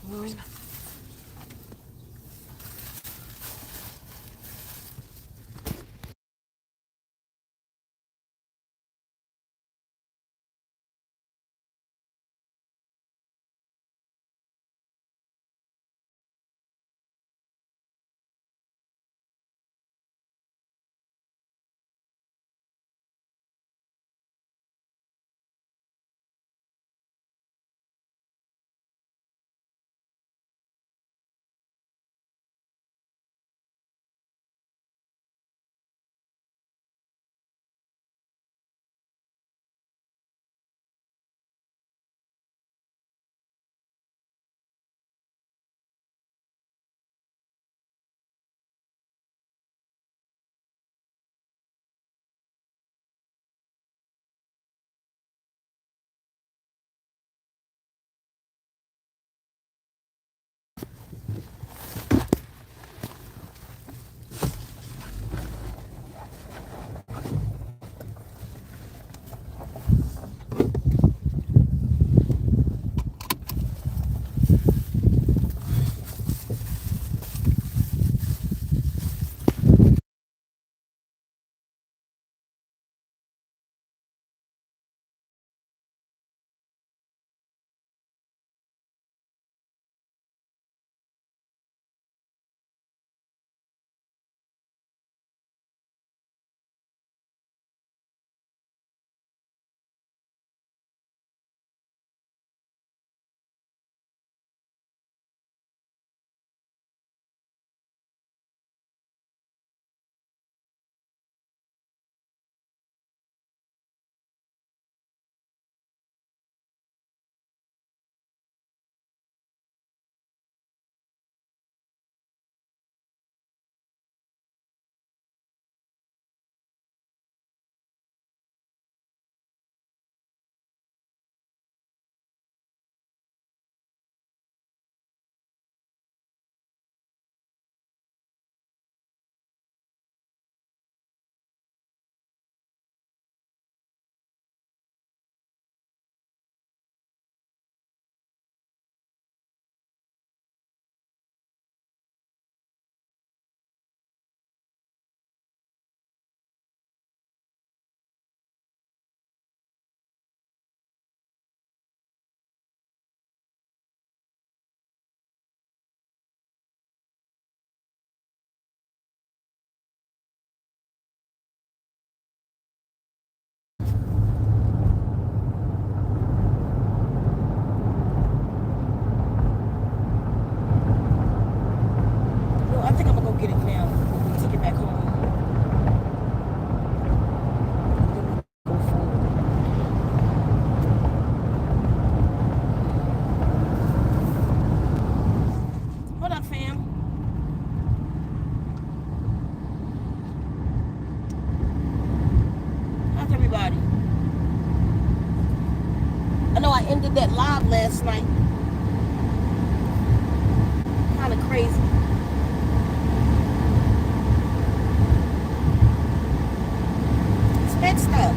Mm. Well, I think I'm gonna go get it now. Take it back home. Then we go forward. Hold up, fam. How's everybody? I know I ended that live last night. Kind of crazy. His head stuck.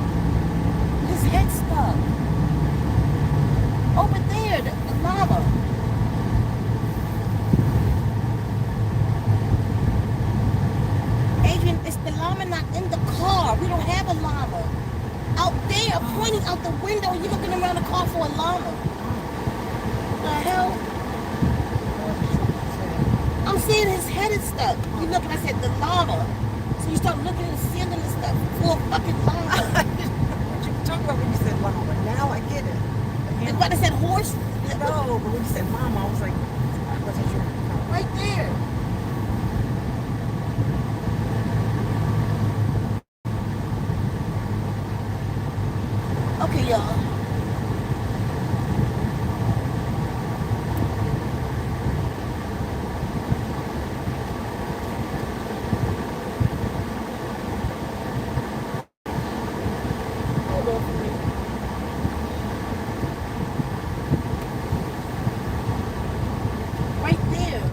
His head stuck. Over there, the llama. Adrian, it's the llama not in the car. We don't have a llama. Out there, pointing out the window, you're looking around the car for a llama. The hell? I'm saying his head is stuck. You look and I said the llama. So you start looking at the ceiling and stuff for a fucking llama. What you talking about when you said llama? Now I get it. And when I said horse, No, but when you said mama, I was like, I wasn't sure. right there. Okay, y'all. Hold on for me. Right there.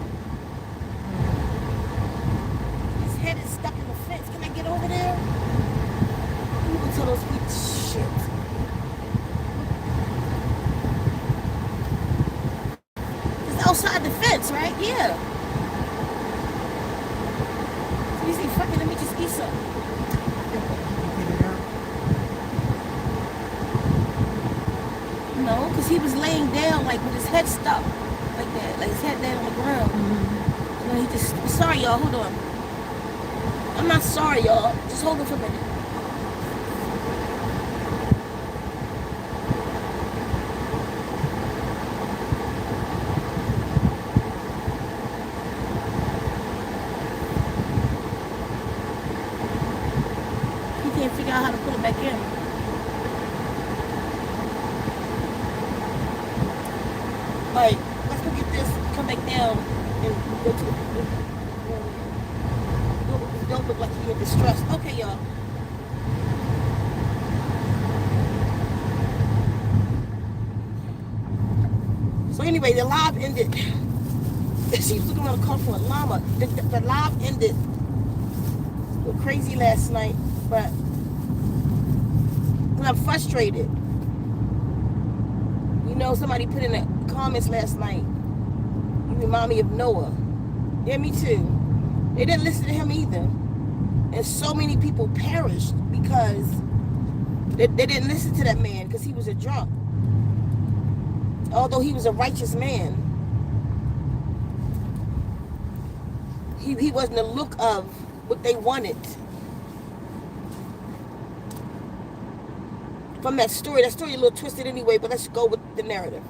outside the fence, right? Yeah. So you say, fuck it, let me just eat something. No, because he was laying down like with his head stuck like that, like his head down on the ground. You know, he just, sorry y'all, hold on. I'm not sorry y'all, just hold on for a minute. He can't figure out how to put it back in. Like, let's go get this, come back down, and go to the, don't look like you're in distress. Okay, y'all. So anyway, the live ended. She was looking around the car for a llama. The live ended. It was crazy last night, but I'm frustrated. You know, somebody put in the comments last night, you remind me of Noah. Yeah, me too. They didn't listen to him either. And so many people perished because they didn't listen to that man because he was a drunk. Although he was a righteous man, he wasn't the look of what they wanted. From that story a little twisted anyway, but let's go with the narrative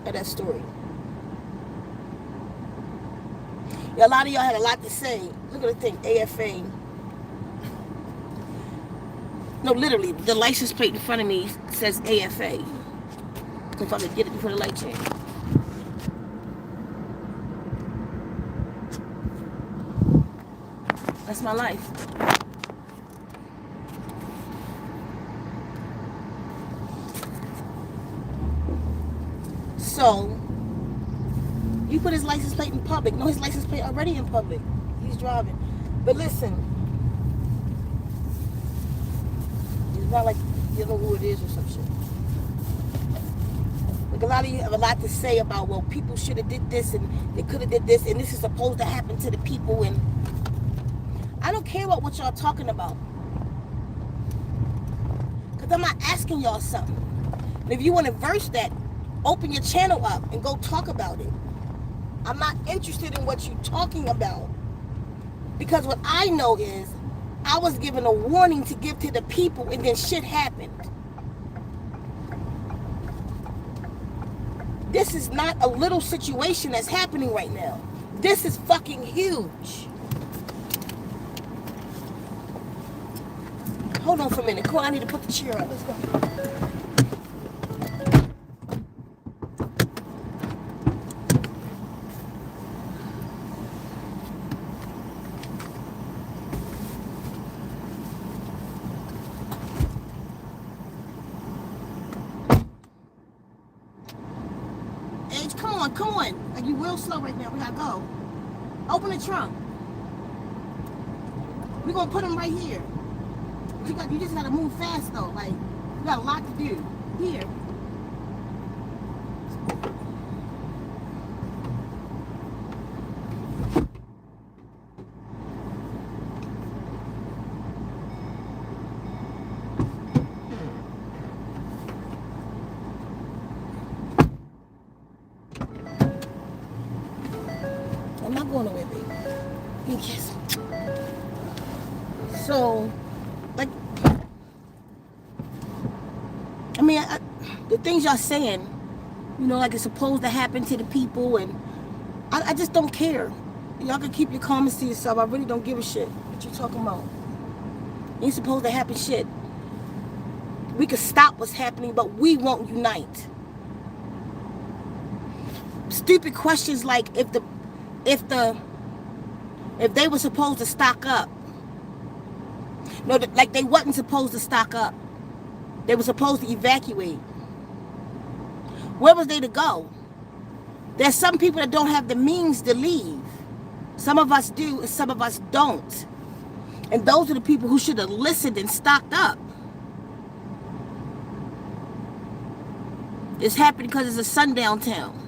of that story. Yeah, a lot of y'all had a lot to say. Look at the thing, AFA. No, literally, the license plate in front of me says AFA. If I could get it before the light change. That's my life. So, you put his license plate in public. No, his license plate already in public. He's driving. But listen, it's not like you know who it is or some shit. Like a lot of you have a lot to say about, well, people should have did this and they could have did this and this is supposed to happen to the people, and I don't care about what y'all talking about. Because I'm not asking y'all something. And if you want to verse that, open your channel up and go talk about it. I'm not interested in what you're talking about. Because what I know is I was given a warning to give to the people and then shit happened. This is not a little situation that's happening right now. This is fucking huge. Hold on for a minute. Come on, I need to put the chair up. Let's go. Edge, come on, come on. Like, you real slow right now. We gotta go. Open the trunk. We're gonna put them right here. You just gotta move fast though. Like, you got a lot to do. Here. I'm not going away, baby. You kiss. So, like, I mean, the things y'all saying, you know, like it's supposed to happen to the people, and I just don't care. Y'all can keep your comments to yourself. I really don't give a shit what you talking about. Ain't supposed to happen shit. We could stop what's happening, but we won't unite. Stupid questions like if they were supposed to stock up. No, like they wasn't supposed to stock up. They were supposed to evacuate. Where was they to go? There's some people that don't have the means to leave. Some of us do, and some of us don't. And those are the people who should have listened and stocked up. It's happening because it's a sundown town.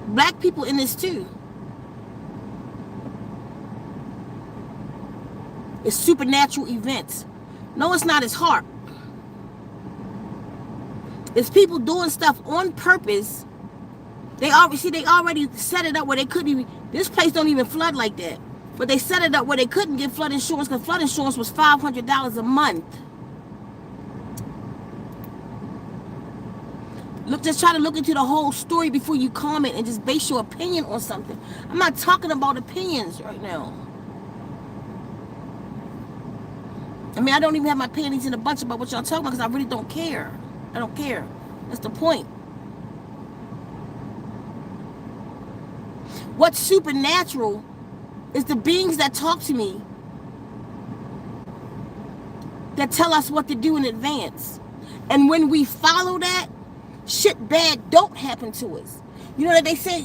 Black people in this too. It's supernatural events. No, it's not his heart. It's people doing stuff on purpose. They already set it up where they couldn't even, this place don't even flood like that. But they set it up where they couldn't get flood insurance because flood insurance was $500 a month. Look, just try to look into the whole story before you comment and just base your opinion on something. I'm not talking about opinions right now. I mean, I don't even have my panties in a bunch about what y'all talking about because I really don't care. I don't care. That's the point. What's supernatural is the beings that talk to me, that tell us what to do in advance. And when we follow that, shit bad don't happen to us. You know that they say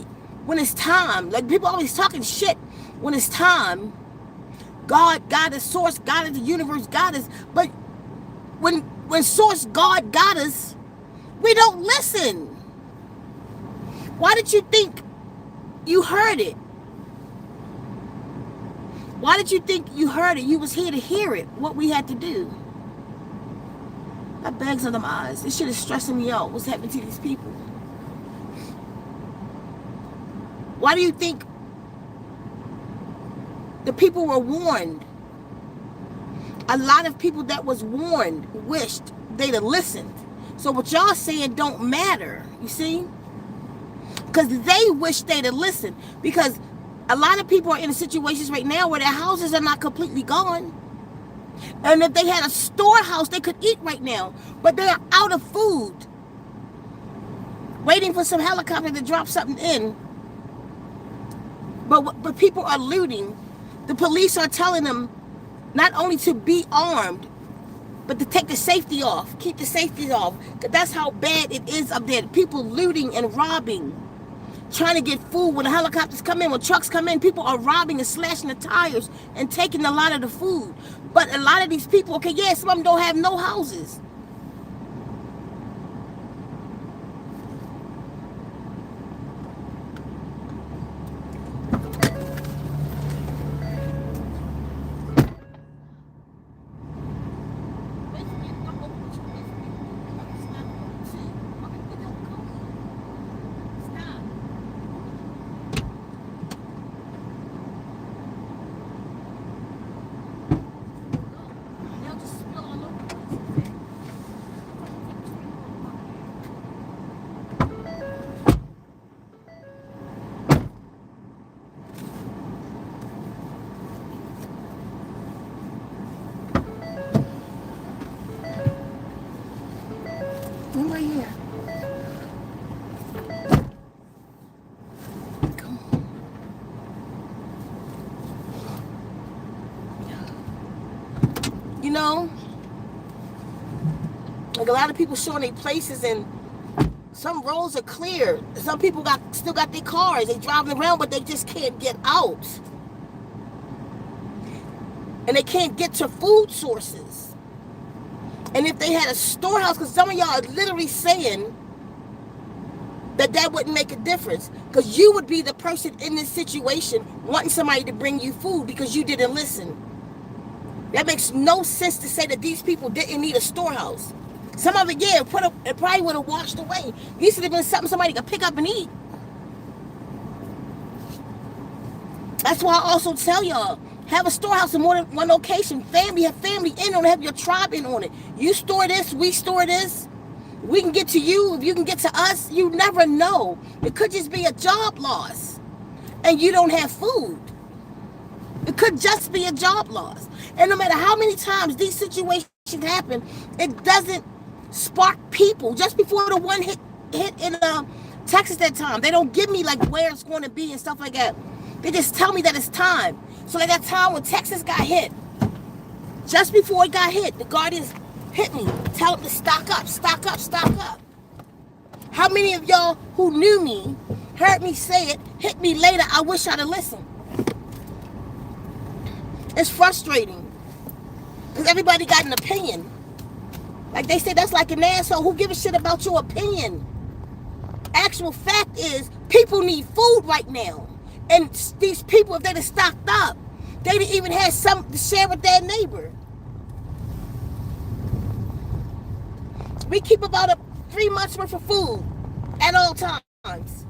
when it's time, like people always talking shit when it's time. God, God is source, God is the universe, God is, but when source, God got us, we don't listen. Why did you think you heard it? Why did you think you heard it? You was here to hear it, what we had to do. Got bags under my eyes. This shit is stressing me out. What's happening to these people? Why do you think the people were warned? A lot of people that was warned wished they'd have listened. So what y'all saying don't matter, you see? Because they wish they'd have listened. Because a lot of people are in situations right now where their houses are not completely gone. And if they had a storehouse, they could eat right now. But they're out of food. Waiting for some helicopter to drop something in. But people are looting. The police are telling them not only to be armed, but to take the safety off. Keep the safety off. Because that's how bad it is up there. People looting and robbing. Trying to get food. When the helicopters come in, when trucks come in, people are robbing and slashing the tires and taking a lot of the food. But a lot of these people, okay, yeah, some of them don't have no houses. I'm right here. Come on. You know, like a lot of people showing their places, and some roads are clear. Some people still got their cars. They driving around, but they just can't get out. And they can't get to food sources. And if they had a storehouse, because some of y'all are literally saying that wouldn't make a difference. Because you would be the person in this situation wanting somebody to bring you food because you didn't listen. That makes no sense to say that these people didn't need a storehouse. Some of it, yeah, it probably would have washed away. These would have been something somebody could pick up and eat. That's why I also tell y'all, have a storehouse in more than one location. Have family in on it. Have your tribe in on it. You store this, we store this. We can get to you. If you can get to us, you never know. It could just be a job loss. And you don't have food. It could just be a job loss. And no matter how many times these situations happen, it doesn't spark people. Just before the one hit in Texas that time, they don't give me like where it's going to be and stuff like that. They just tell me that it's time. So like that time when Texas got hit, just before it got hit, the Guardians hit me, tell them to stock up, stock up, stock up. How many of y'all who knew me, heard me say it, hit me later? I wish I'd have listened. It's frustrating because everybody got an opinion. Like they said, that's like an asshole. Who gives a shit about your opinion? Actual fact is, people need food right now. And these people, if they'd have stocked up, they'd have even had something to share with their neighbor. We keep about 3 months worth of food at all times.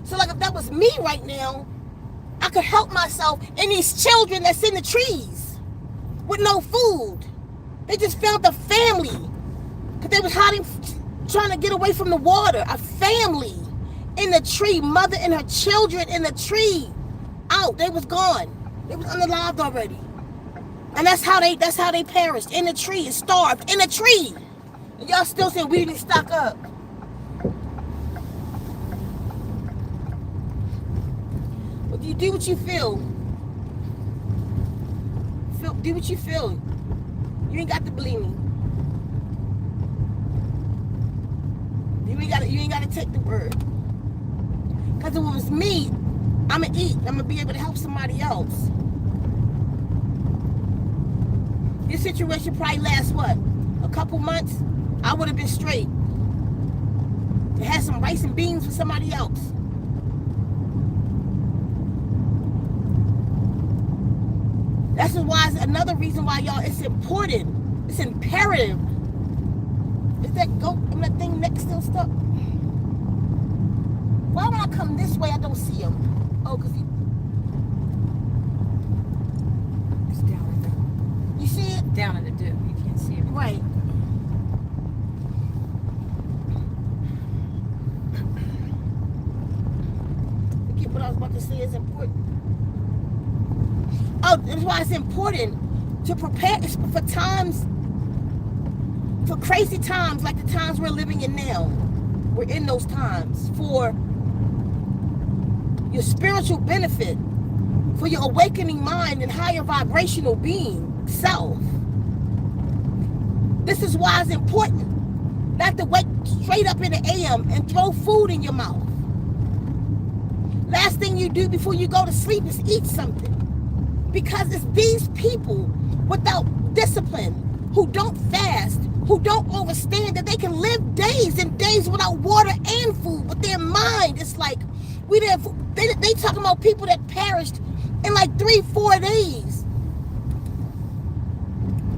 So like if that was me right now, I could help myself and these children that's in the trees with no food. They just found a family because they was hiding, trying to get away from the water. A family in the tree, mother and her children in the tree, out. They was gone. They was unalived already. And that's how they perished in the tree and starved in the tree. And y'all still saying we didn't stock up. Well, you do what you feel. Do what you feel. You ain't got to believe me. You ain't gotta take the word. Because if it was me, I'ma eat. I'm gonna be able to help somebody else. This situation probably lasts what? A couple months? I would have been straight. To have some rice and beans for somebody else. That's why it's another reason why y'all, it's important. It's imperative. Is that goat and that thing next still stuck? Why when I come this way I don't see him? Oh, because he... It's down in the... You see it? Down in the dip. You can't see it. Right. Forget what I was about to say is important. Oh, that's why it's important to prepare for times, for crazy times like the times we're living in now. We're in those times for your spiritual benefit, for your awakening mind and higher vibrational being, self. This is why it's important not to wake straight up in the AM and throw food in your mouth. Last thing you do before you go to sleep is eat something. Because it's these people without discipline, who don't fast, who don't understand that they can live days and days without water and food. But their mind, it's like, they talking about people that perished in like 3-4 days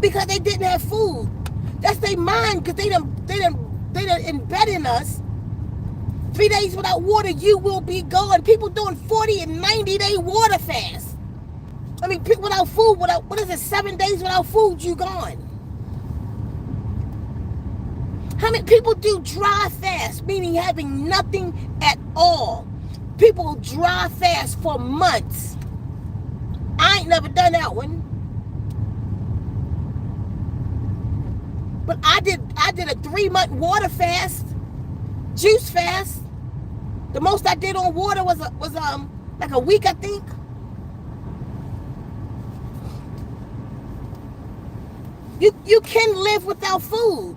because they didn't have food. That's their mind, because they done embed in us. 3 days without water, you will be gone. People doing 40 and 90-day water fast. I mean, without food, what is it, 7 days without food, you gone. How many people do dry fast, meaning having nothing at all? People dry fast for months. I ain't never done that one. But I did a 3-month water fast, juice fast. The most I did on water was like a week, I think. You can live without food.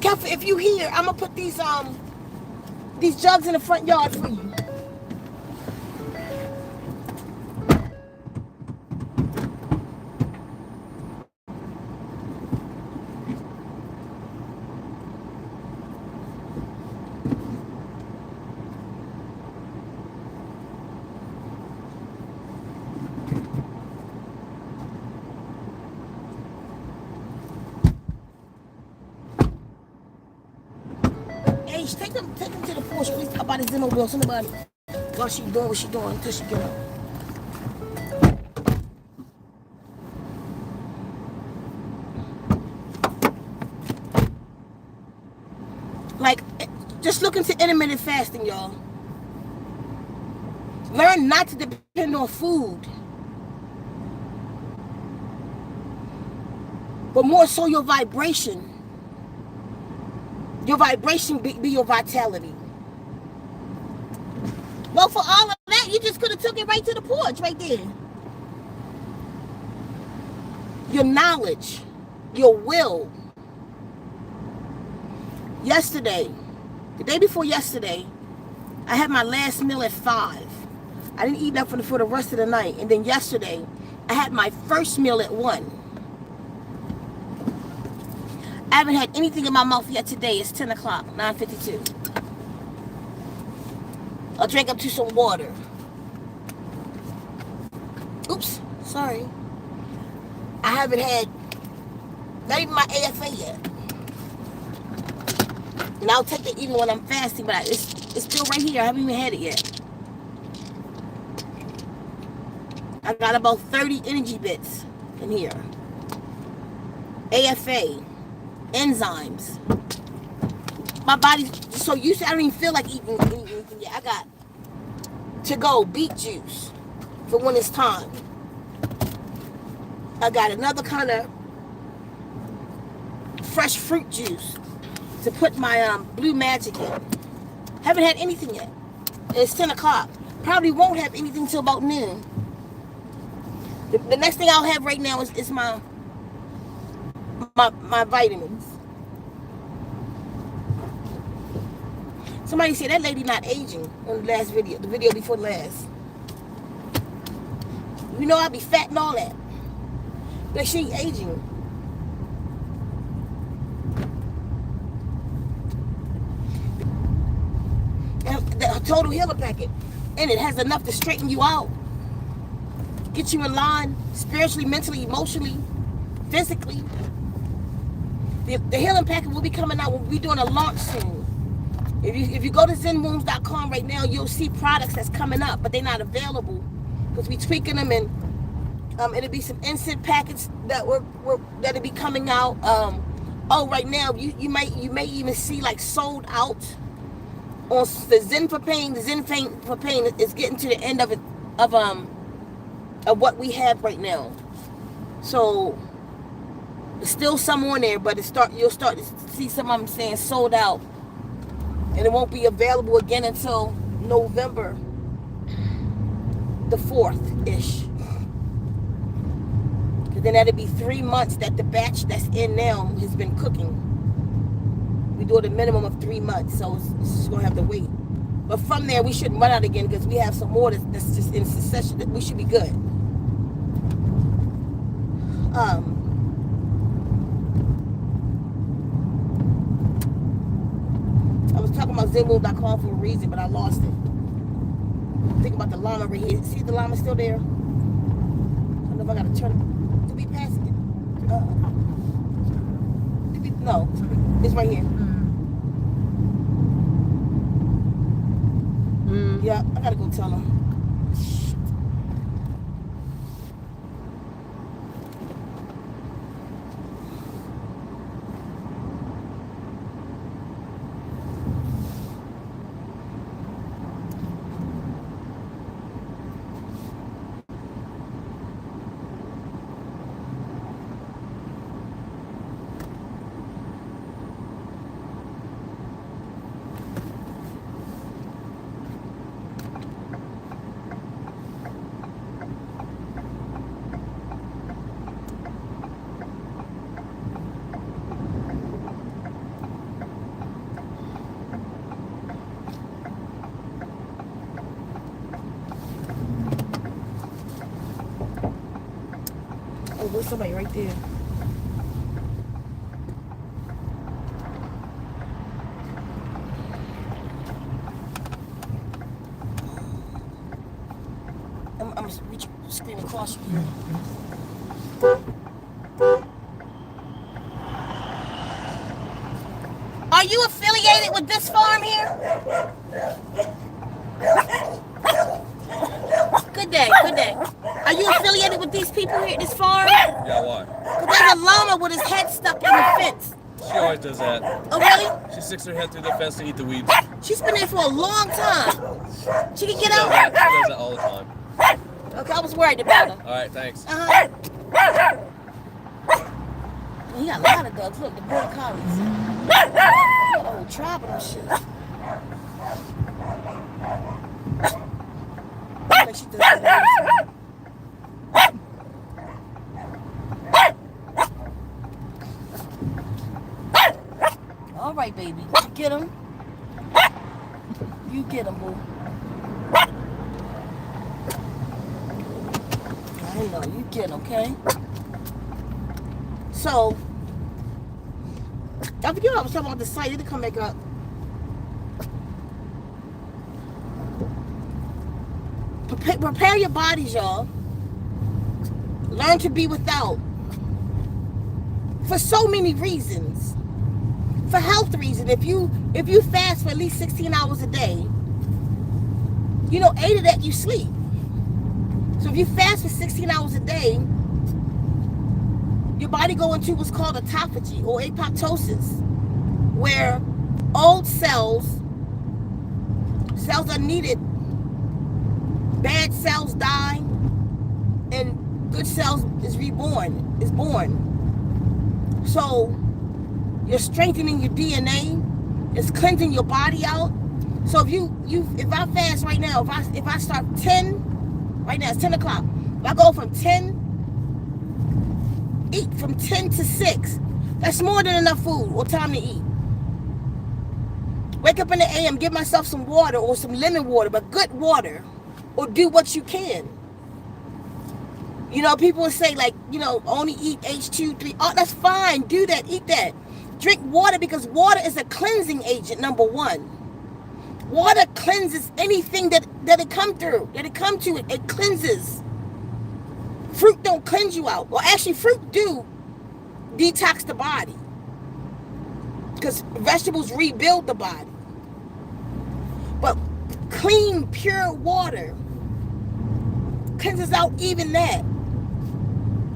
If you hear, I'm gonna put these jugs in the front yard for you. Take them to the porch, please. Talk about his Zimmer wheel. Somebody, while she doing what she doing until she get up. Like, just look into intermittent fasting, y'all. Learn not to depend on food, but more so your vibration. Your vibration be your vitality. Well, for all of that, you just could have took it right to the porch, right there. Your knowledge, your will. Yesterday, the day before yesterday, I had my last meal at 5. I didn't eat nothing for the rest of the night. And then yesterday, I had my first meal at 1. I haven't had anything in my mouth yet today. It's 10 o'clock, 9:52. I'll drink up to some water. Oops, sorry. I haven't had not even my AFA yet. And I'll take it even when I'm fasting, but it's still right here. I haven't even had it yet. I got about 30 energy bits in here. AFA, enzymes. My body's so used to, I don't even feel like eating anything yet. I got to go beet juice for when it's time. I got another kind of fresh fruit juice to put my blue magic in. Haven't had anything yet. It's 10 o'clock. Probably won't have anything till about noon. The next thing I'll have right now is my vitamins. Somebody said that lady not aging on the last video, the video before last. You know I be fat and all that. But she ain't aging. The total healer packet. And it has enough to straighten you out. Get you in line spiritually, mentally, emotionally, physically. The healing packet will be coming out. We'll be doing a launch soon. If you go to zenwounds.com right now, you'll see products that's coming up, but they're not available because we tweaking them, and it'll be some instant packets that'll be coming out. Right now you may even see like sold out on the Zen for Pain. The Zen for Pain is getting to the end of it of what we have right now. So there's still some on there, but you'll start to see some of them saying sold out. And it won't be available again until November the 4th-ish. Because then that'll be 3 months that the batch that's in now has been cooking. We do it a minimum of 3 months, so it's just going to have to wait. But from there, we shouldn't run out again because we have some more that's just in succession. That we should be good. I was talking about zenwound.com for a reason, but I lost it. Think about the llama right here. See the llama still there? I don't know if I gotta turn it. To be passing it. No, it's right here. Yeah, I gotta go tell him. Oh, there's somebody right there. I'm screaming across you. Are you affiliated with this farm here? Good day, good day. Are you affiliated with these people here at this farm? Yeah, why? Because there's a llama with his head stuck in the fence. She always does that. Oh, really? She sticks her head through the fence to eat the weeds. She's been there for a long time. She can get She out. does that all the time. Okay, I was worried about her. All right, thanks. He got a lot of dogs. Look, the border collies. Oh, tribal and shit. Like she does that. All right, baby. You get him. You get him, boo. I know. You get him, okay? So, I forget what I was talking about the site. It'll come back up. Prepare your bodies, y'all. Learn to be without. For so many reasons. For health reasons. If you fast for at least 16 hours a day, 8 of that you sleep. So if you fast for 16 hours a day, your body go into what's called autophagy or apoptosis, where old cells are needed, bad cells die, and good cells is born. So you're strengthening your DNA, it's cleansing your body out. So if I fast right now, if I start 10, right now it's 10 o'clock, if I go eat from 10 to 6, that's more than enough food or time to eat. Wake up in the AM, give myself some water or some lemon water, but good water, or do what you can. People will say only eat H2, 3. Oh, that's fine. Do that. Eat that. Drink water because water is a cleansing agent, number one. Water cleanses anything that it come through, that it come to. It cleanses. Fruit don't cleanse you out. Well, actually, fruit do detox the body because vegetables rebuild the body. But clean, pure water cleanses out even that.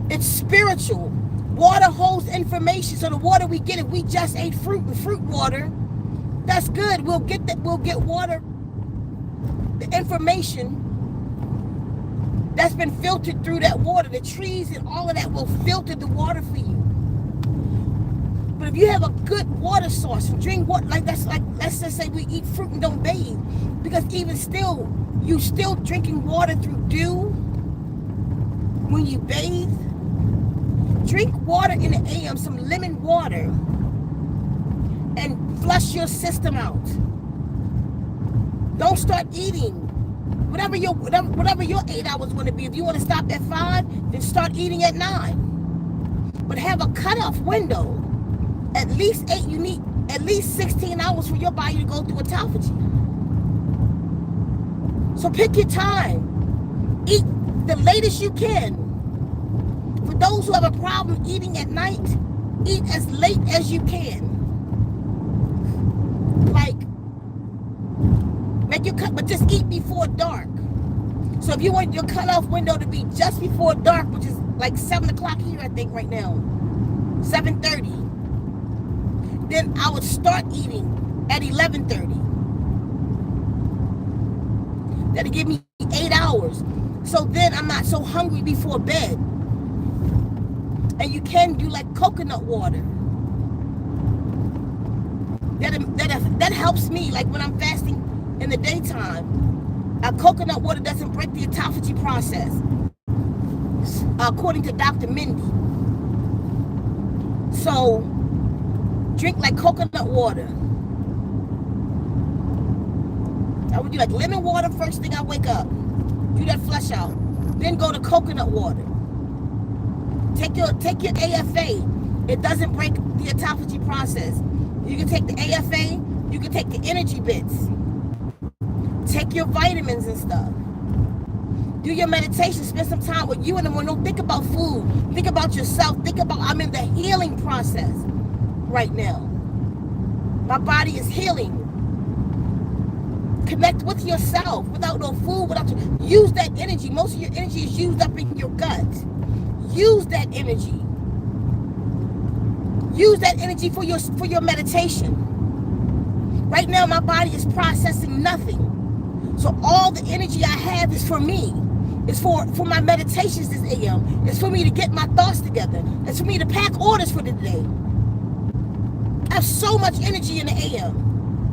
It's spiritual. Water holds information. So the water we get, if we just ate fruit and fruit water, that's good. We'll get water, the information that's been filtered through that water. The trees and all of that will filter the water for you. But if you have a good water source and drink water, let's just say we eat fruit and don't bathe, because even still, you still drinking water through dew when you bathe. Drink water in the AM, some lemon water, and flush your system out. Don't start eating. Whatever your 8 hours want to be. If you want to stop at 5, then start eating at 9. But have a cutoff window. At least 8. You need at least 16 hours for your body to go through autophagy. So pick your time. Eat the latest you can. For those who have a problem eating at night, eat as late as you can. Make your cut, but just eat before dark. So if you want your cutoff window to be just before dark, which is like 7 o'clock here, I think right now, 7:30, then I would start eating at 11:30. That'll give me 8 hours. So then I'm not so hungry before bed. And you can do like coconut water. That helps me, like when I'm fasting in the daytime. Coconut water doesn't break the autophagy process, according to Dr. Mindy. So drink like coconut water. I would do like lemon water first thing I wake up. Do that flush out. Then go to coconut water. Take your AFA. It doesn't break the autophagy process. You can take the AFA. You can take the energy bits. Take your vitamins and stuff. Do your meditation. Spend some time with you and them. Don't think about food. Think about yourself. I'm in the healing process right now. My body is healing. Connect with yourself without no food. Use that energy. Most of your energy is used up in your gut. Use that energy. Use that energy for your meditation. Right now, my body is processing nothing. So all the energy I have is for me. It's for my meditations this AM. It's for me to get my thoughts together. It's for me to pack orders for the day. I have so much energy in the AM.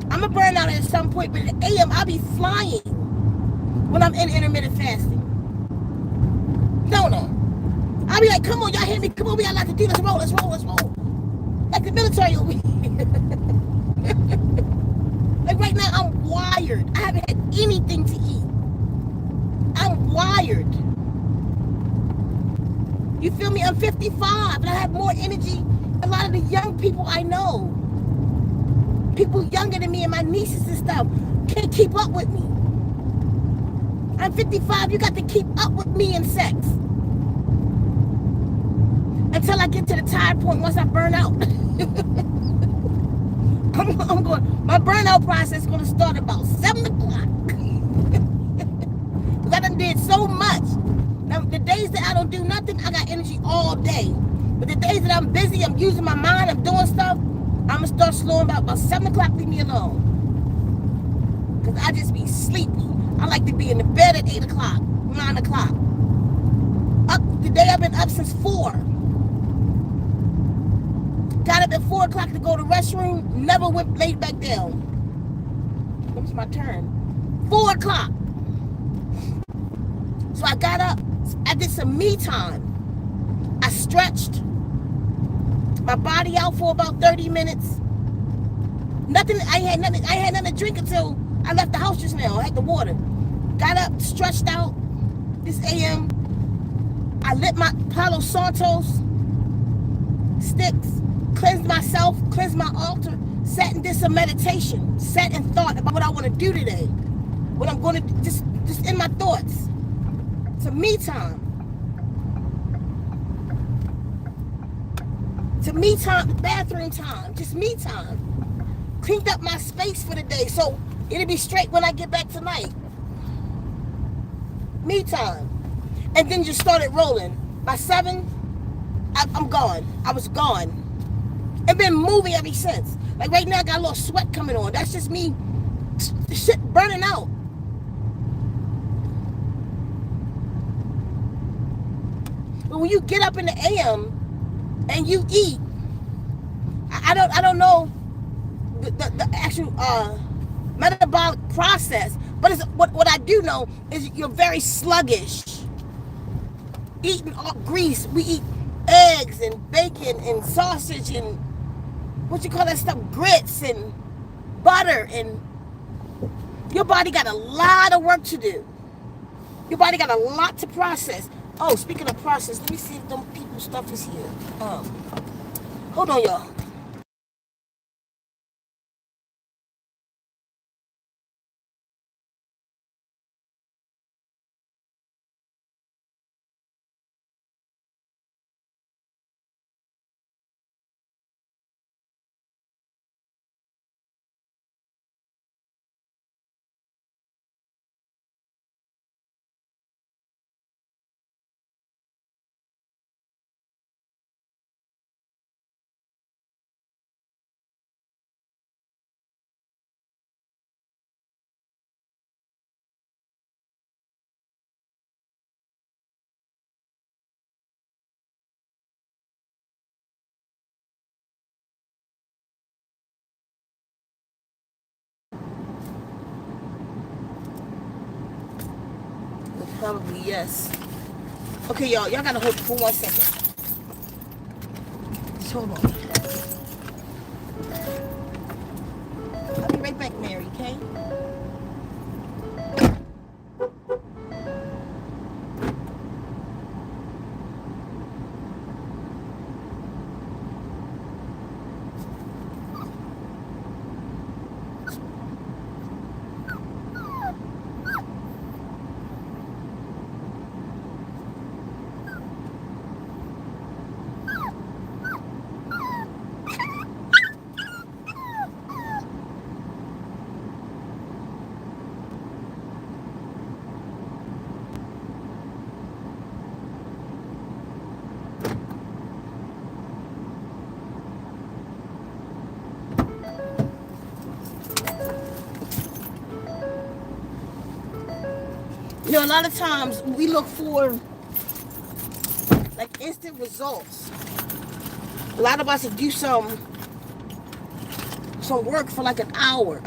I'm going to burn out at some point, but in the AM, I'll be flying when I'm in intermittent fasting. No. I'll be like, come on, y'all hear me? Come on, we got a lot to do. Let's roll. Like the military over here. Like right now, I'm wired. I haven't had anything to eat. I'm wired. You feel me? I'm 55 and I have more energy than a lot of the young people I know. People younger than me and my nieces and stuff can't keep up with me. I'm 55, you got to keep up with me in sex. Until I get to the tired point once I burn out. I'm going, my burnout process is going to start about 7 o'clock. Because I done did so much. Now, the days that I don't do nothing, I got energy all day. But the days that I'm busy, I'm using my mind, I'm doing stuff, I'm going to start slowing about 7 o'clock, leave me alone. Because I just be sleepy. I like to be in the bed at 8 o'clock, 9 o'clock. Today I've been up since 4. Got up at 4 o'clock to go to the restroom, never went laid back down. It was my turn. 4 o'clock. So I got up, I did some me time. I stretched my body out for about 30 minutes. I had nothing to drink until I left the house just now. I had the water. Got up, stretched out this AM. I lit my Palo Santos sticks, cleansed myself, cleansed my altar, sat and did some meditation, sat and thought about what I want to do today, what I'm going to just in my thoughts. To me time. To me time, bathroom time, just me time. Cleaned up my space for the day so it'll be straight when I get back tonight. Me time. And then just started rolling. By 7, I'm gone. I was gone. And been moving ever since. Like right now I got a little sweat coming on. That's just me shit burning out. But when you get up in the AM and you eat, I don't know the actual metabolic process, but it's, what I do know is you're very sluggish. Eating all grease, we eat eggs and bacon and sausage and what you call that stuff, grits and butter, and your body got a lot of work to do. Your body got a lot to process. Oh, speaking of process, let me see if them people's stuff is here. Hold on, y'all. Probably yes. Okay, y'all gotta hold it for 1 second. Just hold on. I'll be right back, Mary, okay? You know, a lot of times we look for like instant results. A lot of us do some work for like an hour.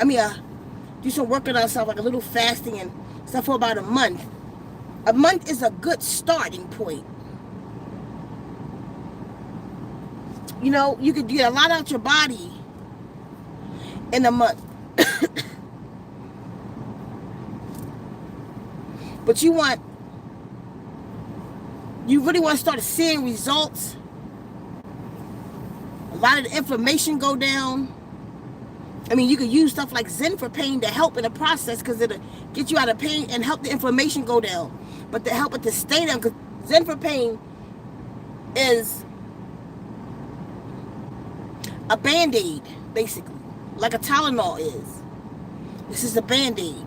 Do some work on ourselves, like a little fasting and stuff for about a month. A month is a good starting point. You know, you could get a lot out your body in a month. But you really want to start seeing results. A lot of the inflammation go down. I mean, you could use stuff like Zen for pain to help in the process because it'll get you out of pain and help the inflammation go down. But to help it to stay down, because Zen for pain is a Band-Aid, basically, like a Tylenol is. This is a Band-Aid.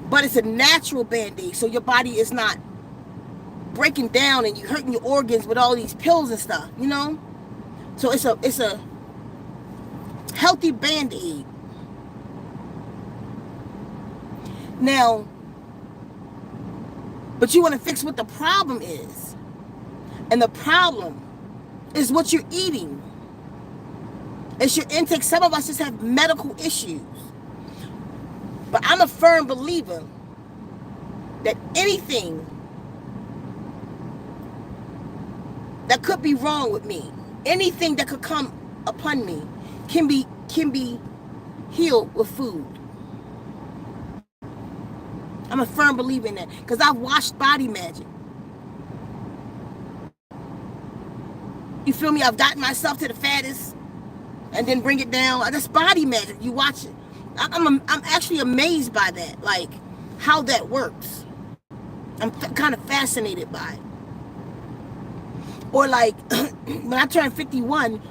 But it's a natural Band-Aid, so your body is not breaking down and you hurting your organs with all these pills and stuff, you know? So it's a healthy Band-Aid. Now, but you want to fix what the problem is. And the problem is what you're eating. It's your intake. Some of us just have medical issues. But I'm a firm believer that anything that could be wrong with me, anything that could come upon me, can be healed with food. I'm a firm believer in that because I've watched Body Magic. You feel me? I've gotten myself to the fattest and then bring it down. That's Body Magic. You watch it. I'm actually amazed by that, like how that works. I'm kind of fascinated by it. Or like when I turned 51,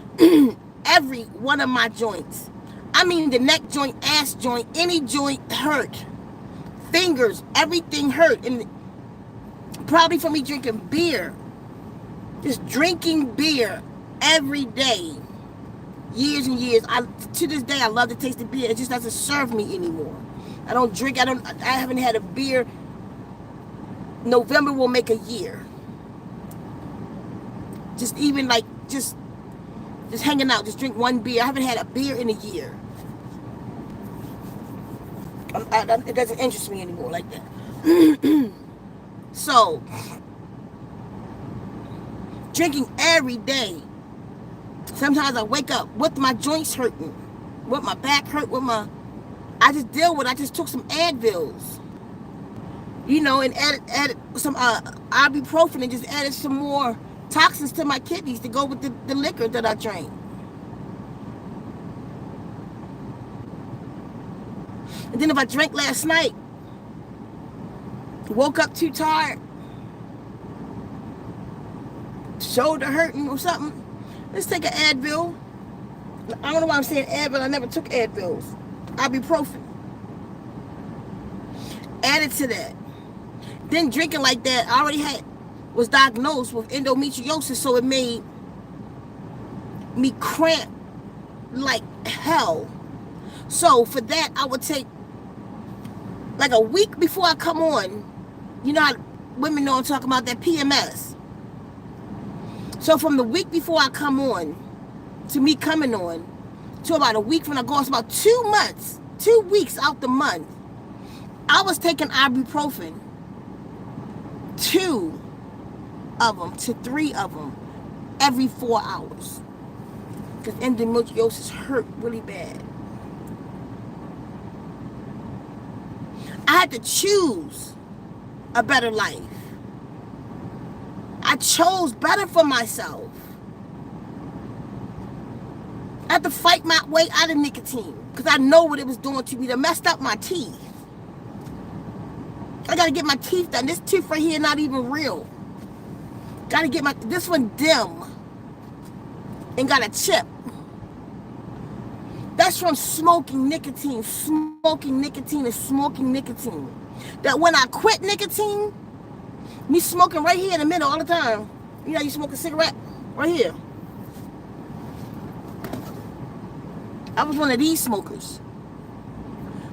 every one of my joints, I mean the neck joint, ass joint, any joint hurt. Fingers, everything hurt. And probably from me drinking beer. Just drinking beer every day. Years and years. To this day, I love the taste of beer. It just doesn't serve me anymore. I don't drink. I haven't had a beer. November will make a year. Just even like, just hanging out. Just drink one beer. I haven't had a beer in a year. It doesn't interest me anymore like that. So, drinking every day. Sometimes I wake up with my joints hurting, with my back hurt, I just took some Advils, you know, and added some ibuprofen and just added some more toxins to my kidneys to go with the liquor that I drank. And then if I drank last night, woke up too tired, shoulder hurting or something, let's take an Advil. I don't know why I'm saying Advil. I never took Advils. Ibuprofen. Added to that. Then drinking like that, I already was diagnosed with endometriosis, so it made me cramp like hell. So for that, I would take like a week before I come on. You know how women know I'm talking about that PMS. So from the week before I come on to me coming on to about a week when I go, it's about 2 months, 2 weeks out the month. I was taking ibuprofen, 2 of them to 3 of them every 4 hours because endometriosis hurt really bad. I had to choose a better life. I chose better for myself. I had to fight my way out of nicotine because I know what it was doing to me. It messed up my teeth. I got to get my teeth done. This tooth right here not even real. Got to get this one dim and got a chip. That's from smoking nicotine. Smoking nicotine is smoking nicotine. That when I quit nicotine, me smoking right here in the middle all the time. You know, you smoke a cigarette right here. I was one of these smokers.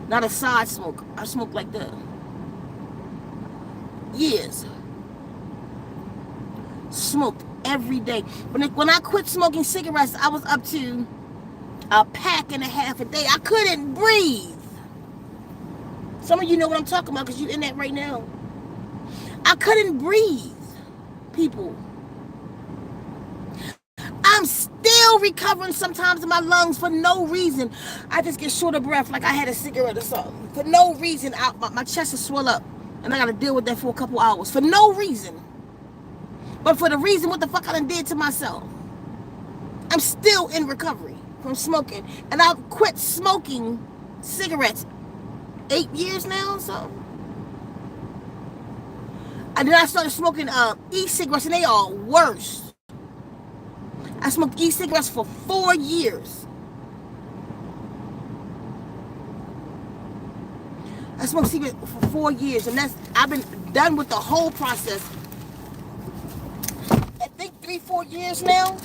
Not a side smoker. I smoked like that. Years. Smoked every day. When I quit smoking cigarettes, I was up to a pack and a half a day. I couldn't breathe. Some of you know what I'm talking about because you're in that right now. I couldn't breathe, people. I'm still recovering sometimes in my lungs for no reason. I just get short of breath like I had a cigarette or something. For no reason, my chest is swell up. And I got to deal with that for a couple hours. For no reason. But for the reason what the fuck I done did to myself. I'm still in recovery. from smoking. And I quit smoking cigarettes 8 years now, so. And then I started smoking e-cigarettes, and they are worse. I smoked e-cigarettes for 4 years. I smoked cigarettes for 4 years, and I've been done with the whole process. I think 3-4 years now.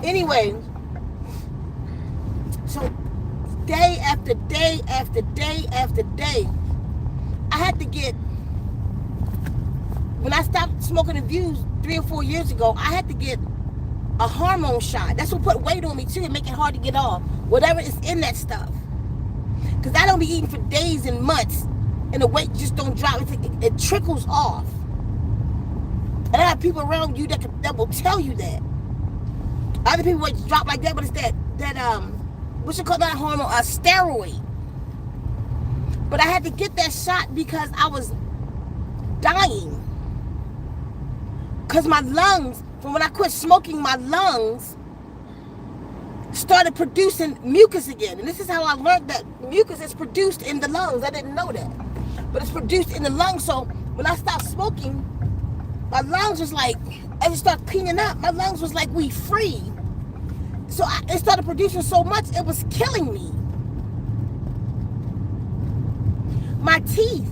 Anyway, so day after day after day after day, I had to get, when I stopped smoking the views 3 or 4 years ago, I had to get a hormone shot. That's what put weight on me too and make it hard to get off. Whatever is in that stuff. Because I don't be eating for days and months and the weight just don't drop. It trickles off. And I have people around you that will tell you that. Other people weight drop like that, but it's that what you call that hormone? A steroid. But I had to get that shot because I was dying. Because my lungs, from when I quit smoking, my lungs started producing mucus again. And this is how I learned that mucus is produced in the lungs. I didn't know that. But it's produced in the lungs. So when I stopped smoking, my lungs was like, as it started cleaning up, my lungs was like, we free. So it started producing so much, it was killing me. My teeth,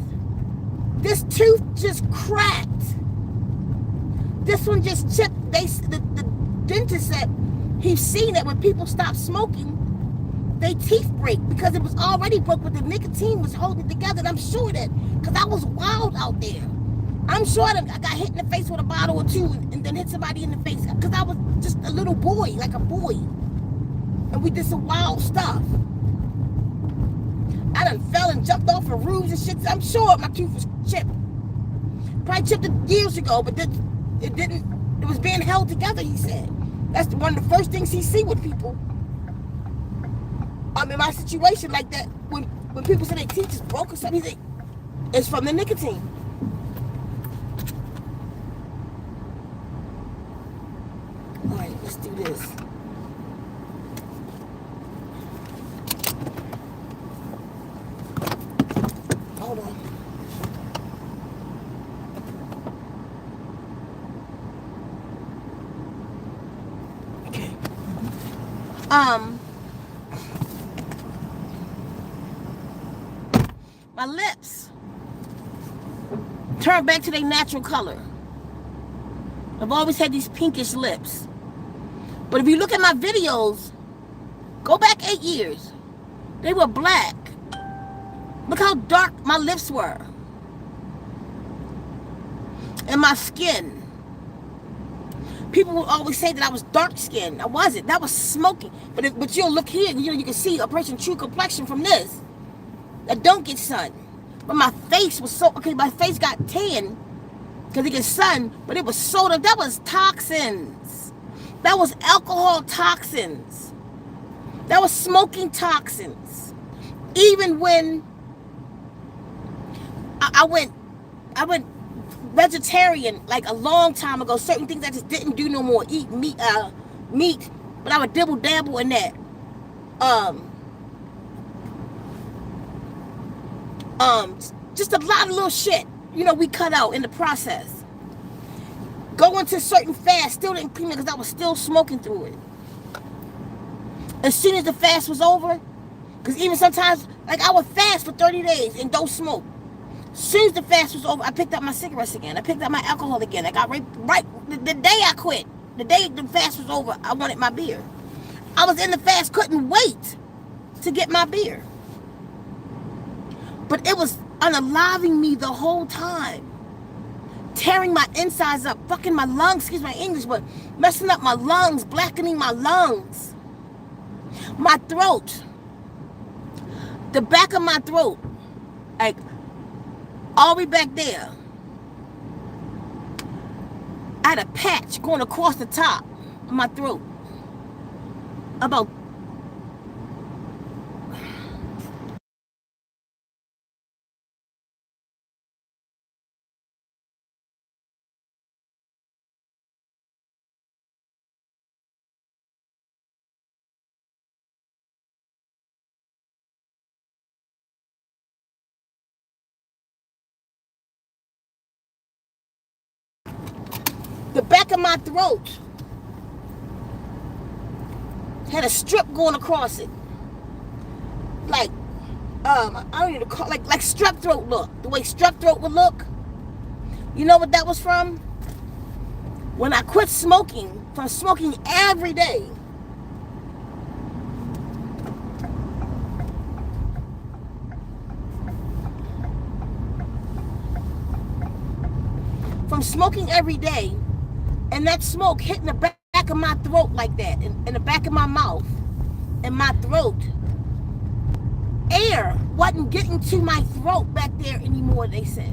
this tooth just cracked. This one just chipped. The dentist said he's seen that when people stop smoking, their teeth break because it was already broke, but the nicotine was holding it together. And I'm sure that, because I was wild out there. I'm sure that I got hit in the face with a bottle or two and then hit somebody in the face because I was just a little boy, like a boy. And we did some wild stuff. I done fell and jumped off of roofs and shit. I'm sure my tooth was chipped. Probably chipped it years ago, but it didn't. It was being held together, he said. That's one of the first things he see with people. In my situation like that, when people say their teeth is broke or something, he say, it's from the nicotine. All right, let's do this. Hold on. Okay. My lips turn back to their natural color. I've always had these pinkish lips. But if you look at my videos, go back 8 years. They were black. Look how dark my lips were. And my skin. People would always say that I was dark skinned. I wasn't. That was smoking. But you'll look here, you can see a person's true complexion from this. That don't get sun. But my face was so, okay, my face got tan because it gets sun, but it was soda. That was toxins. That was alcohol toxins. That was smoking toxins. Even when I went vegetarian like a long time ago, certain things I just didn't do no more. Eat meat, but I would dibble dabble in that. Just a lot of little shit, we cut out in the process. Going to certain fasts, still didn't clean it because I was still smoking through it. As soon as the fast was over, because even sometimes, like I would fast for 30 days and don't smoke. As soon as the fast was over, I picked up my cigarettes again. I picked up my alcohol again. I got right the day I quit. The day the fast was over, I wanted my beer. I was in the fast, couldn't wait to get my beer. But it was unaliving me the whole time. Tearing my insides up, fucking my lungs, excuse my English, but messing up my lungs, blackening my lungs. My throat. The back of my throat. Like, all the way back there. I had a patch going across the top of my throat. About the back of my throat had a strip going across it. Like, I don't even call like strep throat look. The way strep throat would look. You know what that was from? When I quit smoking, from smoking every day. From smoking every day, and that smoke hitting the back of my throat like that, in the back of my mouth, and my throat. Air wasn't getting to my throat back there anymore, they said.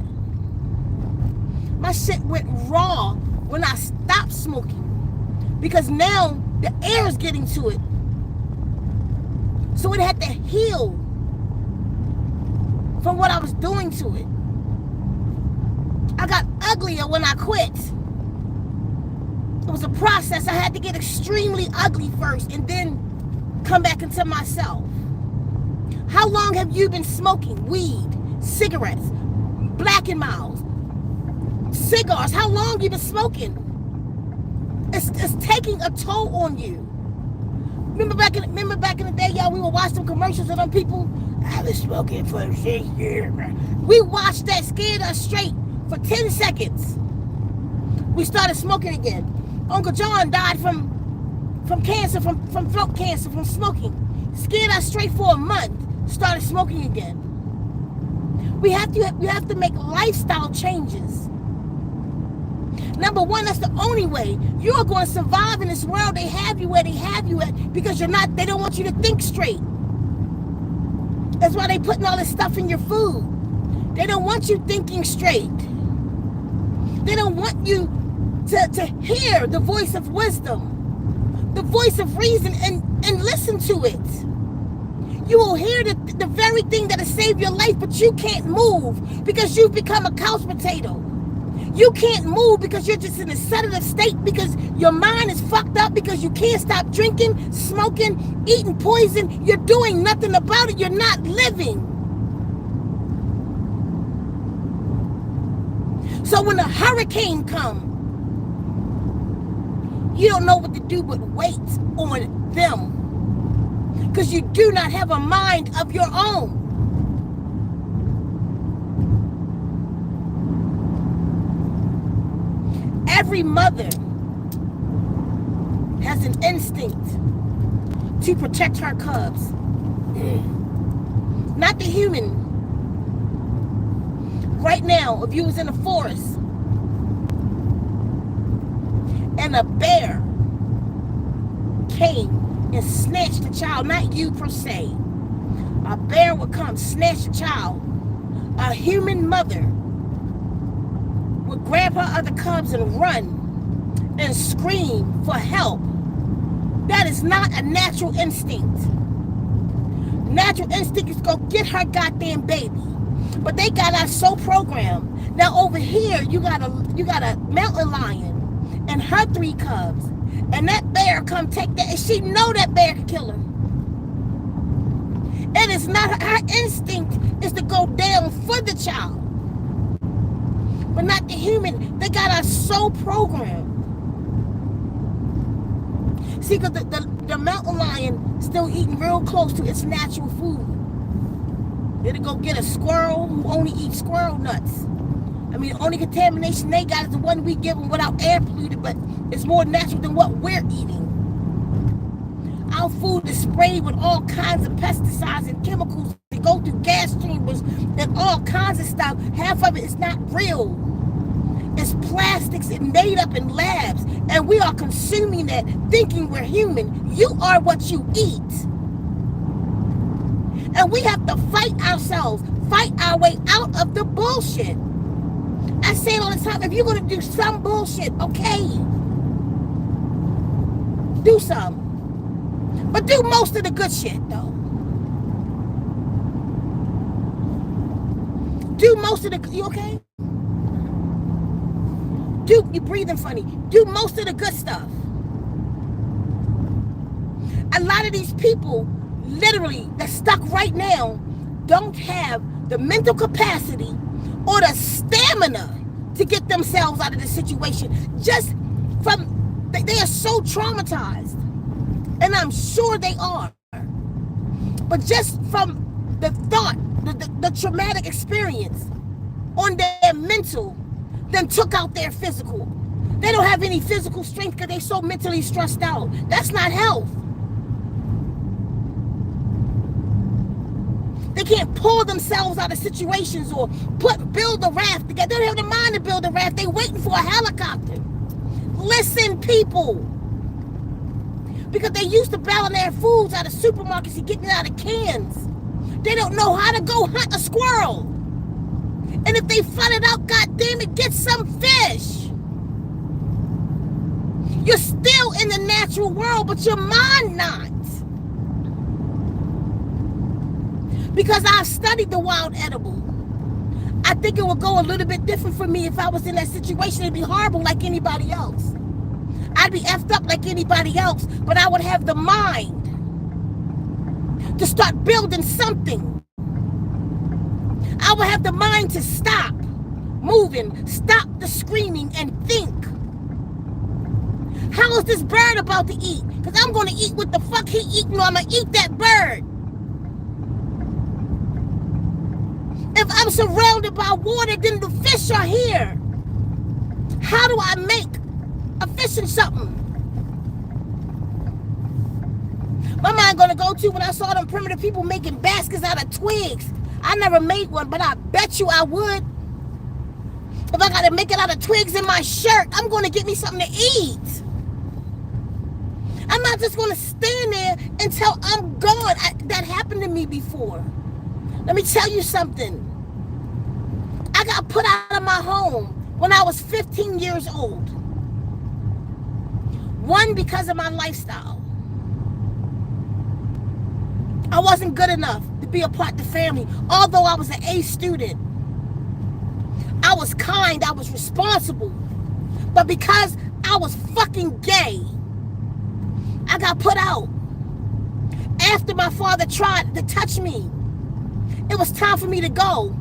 My shit went raw when I stopped smoking, because now the air is getting to it. So it had to heal from what I was doing to it. I got uglier when I quit. It was a process. I had to get extremely ugly first and then come back into myself. How long have you been smoking weed, cigarettes, Black and Miles, cigars? How long have you been smoking? It's taking a toll on you. Remember back in the day, y'all, we would watch some commercials of them people. I was smoking for 6 years. We watched that, scared us straight for 10 seconds. We started smoking again. Uncle John died from cancer, from throat cancer, from smoking. Scared us straight for a month. Started smoking again. We have to make lifestyle changes. Number one, that's the only way you're going to survive in this world. They have you where they have you at because they don't want you to think straight. That's why they putting all this stuff in your food. They don't want you thinking straight. They don't want you to hear the voice of wisdom, the voice of reason, and listen to it. You will hear the very thing that will save your life, but you can't move because you've become a couch potato. You can't move because you're just in a sedative state because your mind is fucked up because you can't stop drinking, smoking, eating poison. You're doing nothing about it. You're not living. So when a hurricane comes, you don't know what to do but wait on them. Because you do not have a mind of your own. Every mother has an instinct to protect her cubs. Not the human. Right now, if you was in a forest and a bear came and snatched the child, not you per se, a bear would come, snatch the child, a human mother would grab her other cubs and run and scream for help. That is not a natural instinct. Natural instinct is go get her goddamn baby. But they got us so programmed. Now over here, you got a mountain lion and her 3 cubs. And that bear come take that, and she know that bear can kill her. It is not her instinct is to go down for the child, but not the human. They got us so programmed. See, because the mountain lion still eating real close to its natural food. It'll go get a squirrel who only eats squirrel nuts. I mean, the only contamination they got is the one we give them without air polluted, but it's more natural than what we're eating. Our food is sprayed with all kinds of pesticides and chemicals. They go through gas chambers and all kinds of stuff. Half of it is not real. It's plastics and made up in labs, and we are consuming that thinking we're human. You are what you eat. And we have to fight ourselves, fight our way out of the bullshit. I say it all the time, if you're going to do some bullshit, okay, do some. But do most of the good shit, though. Do most of the, you okay? You breathing funny. Do most of the good stuff. A lot of these people, literally, that's stuck right now, don't have the mental capacity or the stamina to get themselves out of the situation. Just from, they are so traumatized. And I'm sure they are. But just from the thought, the traumatic experience on their mental, then took out their physical. They don't have any physical strength because they're so mentally stressed out. That's not health. They can't pull themselves out of situations or build a raft together. They don't have the mind to build a raft. They're waiting for a helicopter. Listen, people. Because they used to bailing their foods out of supermarkets and getting it out of cans. They don't know how to go hunt a squirrel. And if they find it out, God damn it, get some fish. You're still in the natural world, but your mind not. Because I've studied the wild edible. I think it would go a little bit different for me if I was in that situation. It'd be horrible like anybody else. I'd be effed up like anybody else, but I would have the mind to start building something. I would have the mind to stop moving, stop the screaming, and think. How is this bird about to eat? Because I'm going to eat what the fuck he eating, or I'm going to eat that bird. If I'm surrounded by water, then the fish are here. How do I make a fishing something? My mind going to go to when I saw them primitive people making baskets out of twigs. I never made one, but I bet you I would. If I got to make it out of twigs in my shirt, I'm going to get me something to eat. I'm not just going to stand there until I'm gone. That happened to me before. Let me tell you something. I got put out of my home when I was 15 years old. One, because of my lifestyle. I wasn't good enough to be a part of the family, although I was an A student. I was kind, I was responsible. But because I was fucking gay, I got put out. After my father tried to touch me, it was time for me to go.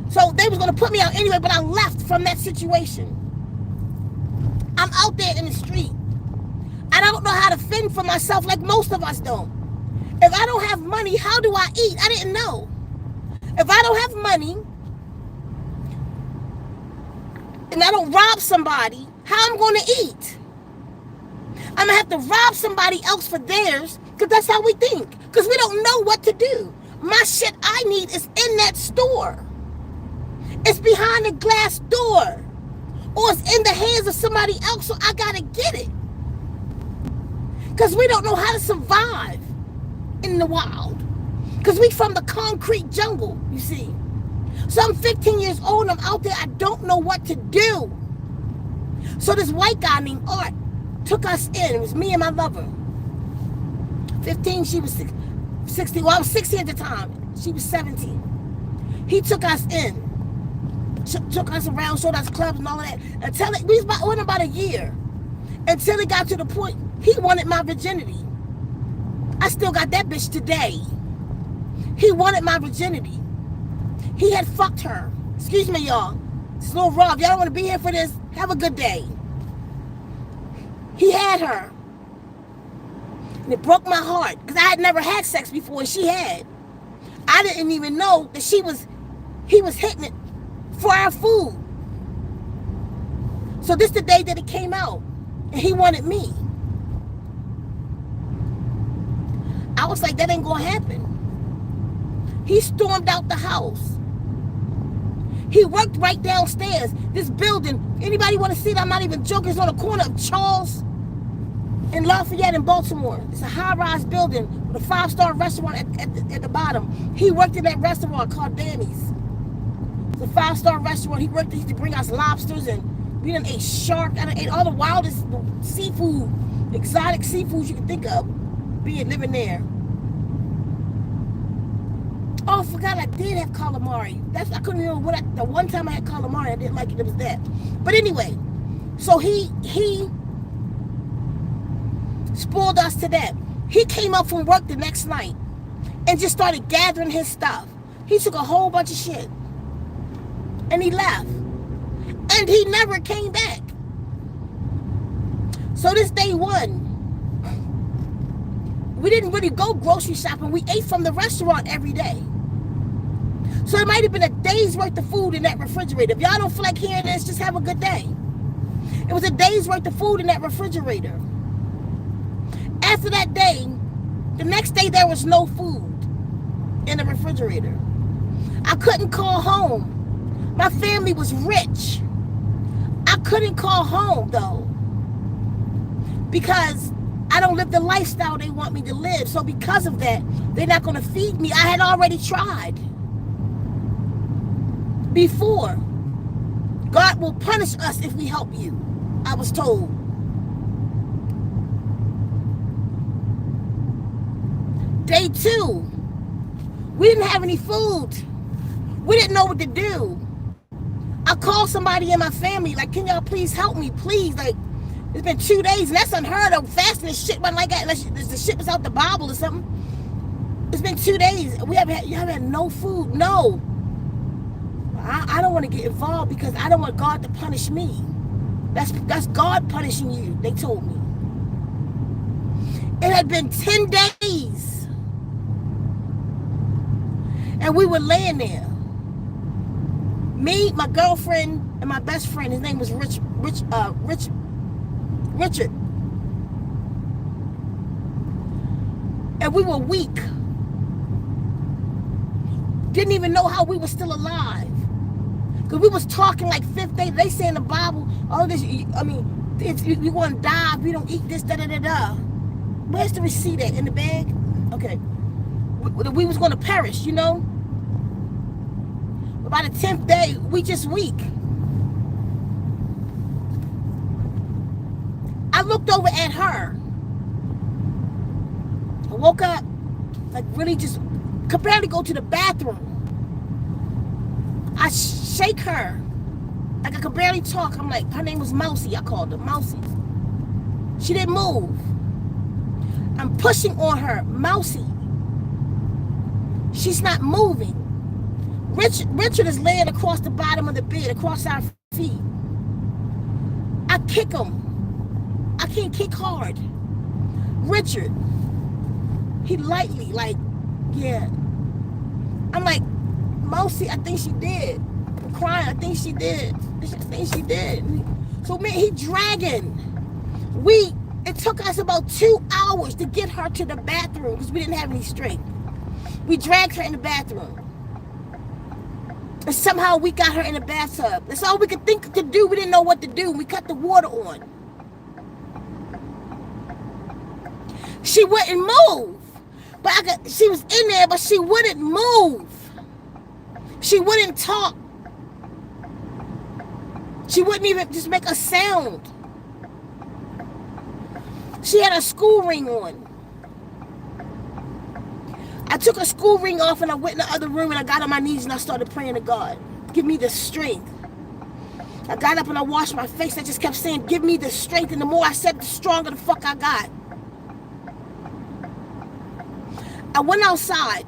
So they was going to put me out anyway, but I left from that situation. I'm out there in the street. I don't know how to fend for myself like most of us don't. If I don't have money, how do I eat? I didn't know. If I don't have money and I don't rob somebody, how I'm going to eat? I'm going to have to rob somebody else for theirs, because that's how we think. Because we don't know what to do. My shit I need is in that store. It's behind a glass door. Or it's in the hands of somebody else, so I got to get it. Because we don't know how to survive in the wild. Because we from the concrete jungle, you see. So I'm 15 years old and I'm out there. I don't know what to do. So this white guy named Art took us in. It was me and my lover. 15, she was 16. Well, I was 16 at the time. She was 17. He took us in. Took us around, showed us clubs and all of that. Until we went about a year. Until it got to the point he wanted my virginity. I still got that bitch today. He wanted my virginity. He had fucked her. Excuse me, y'all. It's a little rough. Y'all don't want to be here for this? Have a good day. He had her. And it broke my heart because I had never had sex before and she had. I didn't even know that he was hitting it for our food. So this is the day that it came out. And he wanted me. I was like, that ain't gonna happen. He stormed out the house. He worked right downstairs. This building, anybody want to see it? I'm not even joking. It's on the corner of Charles and Lafayette in Baltimore. It's a high-rise building with a 5-star restaurant at the bottom. He worked in that restaurant called Danny's. It's a 5-star restaurant. He worked there. He used to bring us lobsters, and we done ate shark. I done ate all the wildest seafood, exotic seafoods you can think of, living there. Oh, I forgot I did have calamari. I couldn't remember the one time I had calamari, I didn't like it. It was that. But anyway, so he spoiled us to that. He came up from work the next night and just started gathering his stuff. He took a whole bunch of shit and he left. And he never came back. So this day one, we didn't really go grocery shopping. We ate from the restaurant every day. So it might have been a day's worth of food in that refrigerator. If y'all don't feel like hearing this, just have a good day. It was a day's worth of food in that refrigerator. After that day, the next day there was no food in the refrigerator. I couldn't call home. My family was rich. I couldn't call home though, because I don't live the lifestyle they want me to live. So because of that, they're not going to feed me. I had already tried before. God will punish us if we help you, I was told. Day 2, we didn't have any food. We didn't know what to do. I called somebody in my family, like, can y'all please help me, please? Like, it's been 2 days, and that's unheard of. Fasting and shit wasn't like that unless the shit was out the Bible or something. It's been 2 days. You haven't had no food. No. I don't want to get involved because I don't want God to punish me. That's God punishing you, they told me. It had been 10 days. And we were laying there. Me, my girlfriend, and my best friend, his name was Richard. And we were weak. Didn't even know how we were still alive. Because we was talking like fifth day. They say in the Bible, all this, I mean, if we want to die, if we don't eat this, da-da-da-da. Where's the receipt at? In the bag? Okay. We was going to perish, you know? But by the 10th day, we just weak. I looked over at her. I woke up, like really just could barely go to the bathroom. I shake her, like I could barely talk. I'm like, her name was Mousy. I called her Mousy. She didn't move. I'm pushing on her, Mousy. She's not moving. Richard is laying across the bottom of the bed, across our feet. I kick him. I can't kick hard. Richard, he lightly, like, yeah. I'm like, Mousy, I think she did. I'm crying, I think she did. I think she did. So, man, he dragging. It took us about 2 hours to get her to the bathroom because we didn't have any strength. We dragged her in the bathroom. And somehow we got her in the bathtub. That's all we could think to do. We didn't know what to do. We cut the water on. She wouldn't move. But she was in there, but she wouldn't move. She wouldn't talk. She wouldn't even just make a sound. She had a school ring on. I took a school ring off and I went in the other room and I got on my knees and I started praying to God. Give me the strength. I got up and I washed my face. I just kept saying, give me the strength. And the more I said, the stronger the fuck I got. I went outside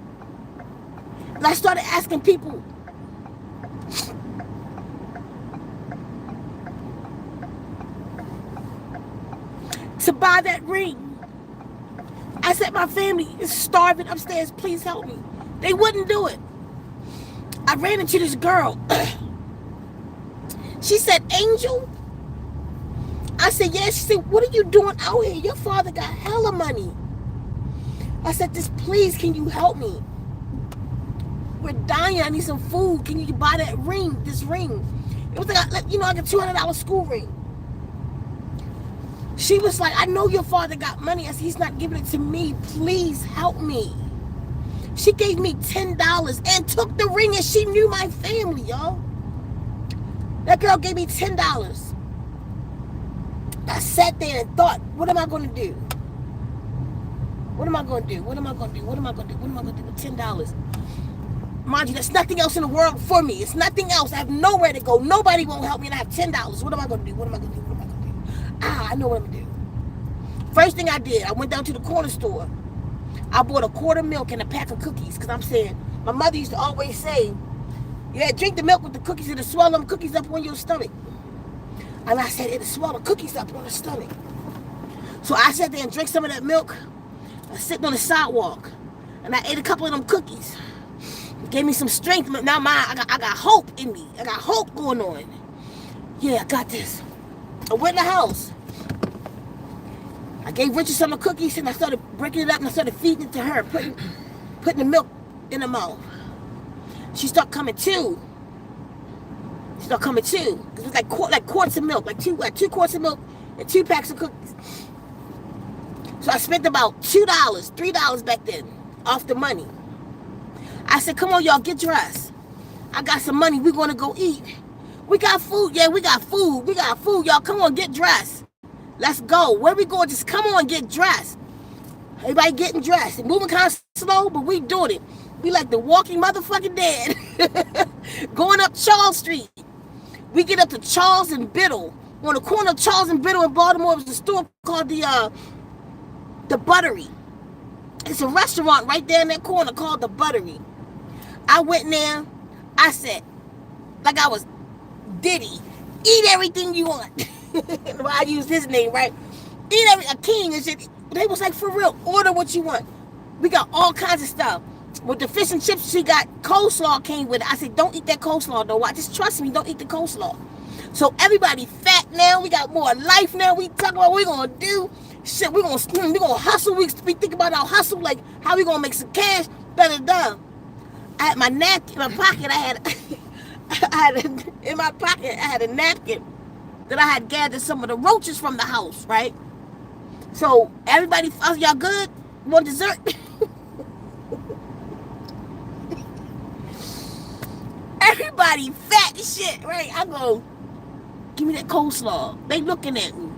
And I started asking people, to buy that ring. I said, my family is starving upstairs. Please help me. They wouldn't do it. I ran into this girl. She said, Angel? I said, yeah. She said, what are you doing out here? Your father got hella money. I said, just please, can you help me? We're dying. I need some food. Can you buy that ring, this ring? It was like, like a $200 school ring. She was like, I know your father got money. I said, he's not giving it to me. Please help me. She gave me $10 and took the ring, and she knew my family, y'all. That girl gave me $10. I sat there and thought, what am I going to do? What am I going to do? What am I going to do? What am I going to do? What am I going to do with $10? Mind you, there's nothing else in the world for me. It's nothing else. I have nowhere to go. Nobody won't help me, and I have $10. What am I going to do? What am I going to do? What am I going to do? I know what I'm going to do. First thing I did, I went down to the corner store. I bought a quart of milk and a pack of cookies, because I'm saying, my mother used to always say, yeah, drink the milk with the cookies, it'll swell them cookies up on your stomach. And I said, it'll swell the cookies up on the stomach. So I sat there and drank some of that milk. I was sitting on the sidewalk, and I ate a couple of them cookies. It gave me some strength. Now I got hope in me. I got hope going on. Yeah, I got this. I went in the house. I gave Richard some of the cookies, and I started breaking it up, and I started feeding it to her, putting the milk in her mouth. She started coming to. She started coming to. It was like quarts of milk, like two quarts of milk and 2 packs of cookies. So I spent about $2, $3 back then off the money. I said, come on, y'all, get dressed. I got some money. We're going to go eat. We got food. Yeah, we got food. We got food, y'all. Come on, get dressed. Let's go. Where we going? Just come on, get dressed. Everybody getting dressed. And moving kind of slow, but we doing it. We like the walking motherfucking dead. Going up Charles Street. We get up to Charles and Biddle. On the corner of Charles and Biddle in Baltimore, it was a store called the Buttery. It's a restaurant right there in that corner called the Buttery. I went in there. I said, like I was Diddy, eat everything you want. Well, I used his name, right? Eat a king and shit. They was like, for real, order what you want. We got all kinds of stuff. With the fish and chips, she got coleslaw came with it. I said, don't eat that coleslaw though. Just trust me, don't eat the coleslaw. So everybody fat now. We got more life now. We talk about what we gonna do. Shit, we gonna hustle. We think about our hustle, like how we gonna make some cash. Da. I had my napkin in my pocket. In my pocket, I had a napkin that I had gathered some of the roaches from the house, right? So everybody, y'all good? Want dessert? Everybody fat as shit, right? I go, give me that coleslaw. They looking at me.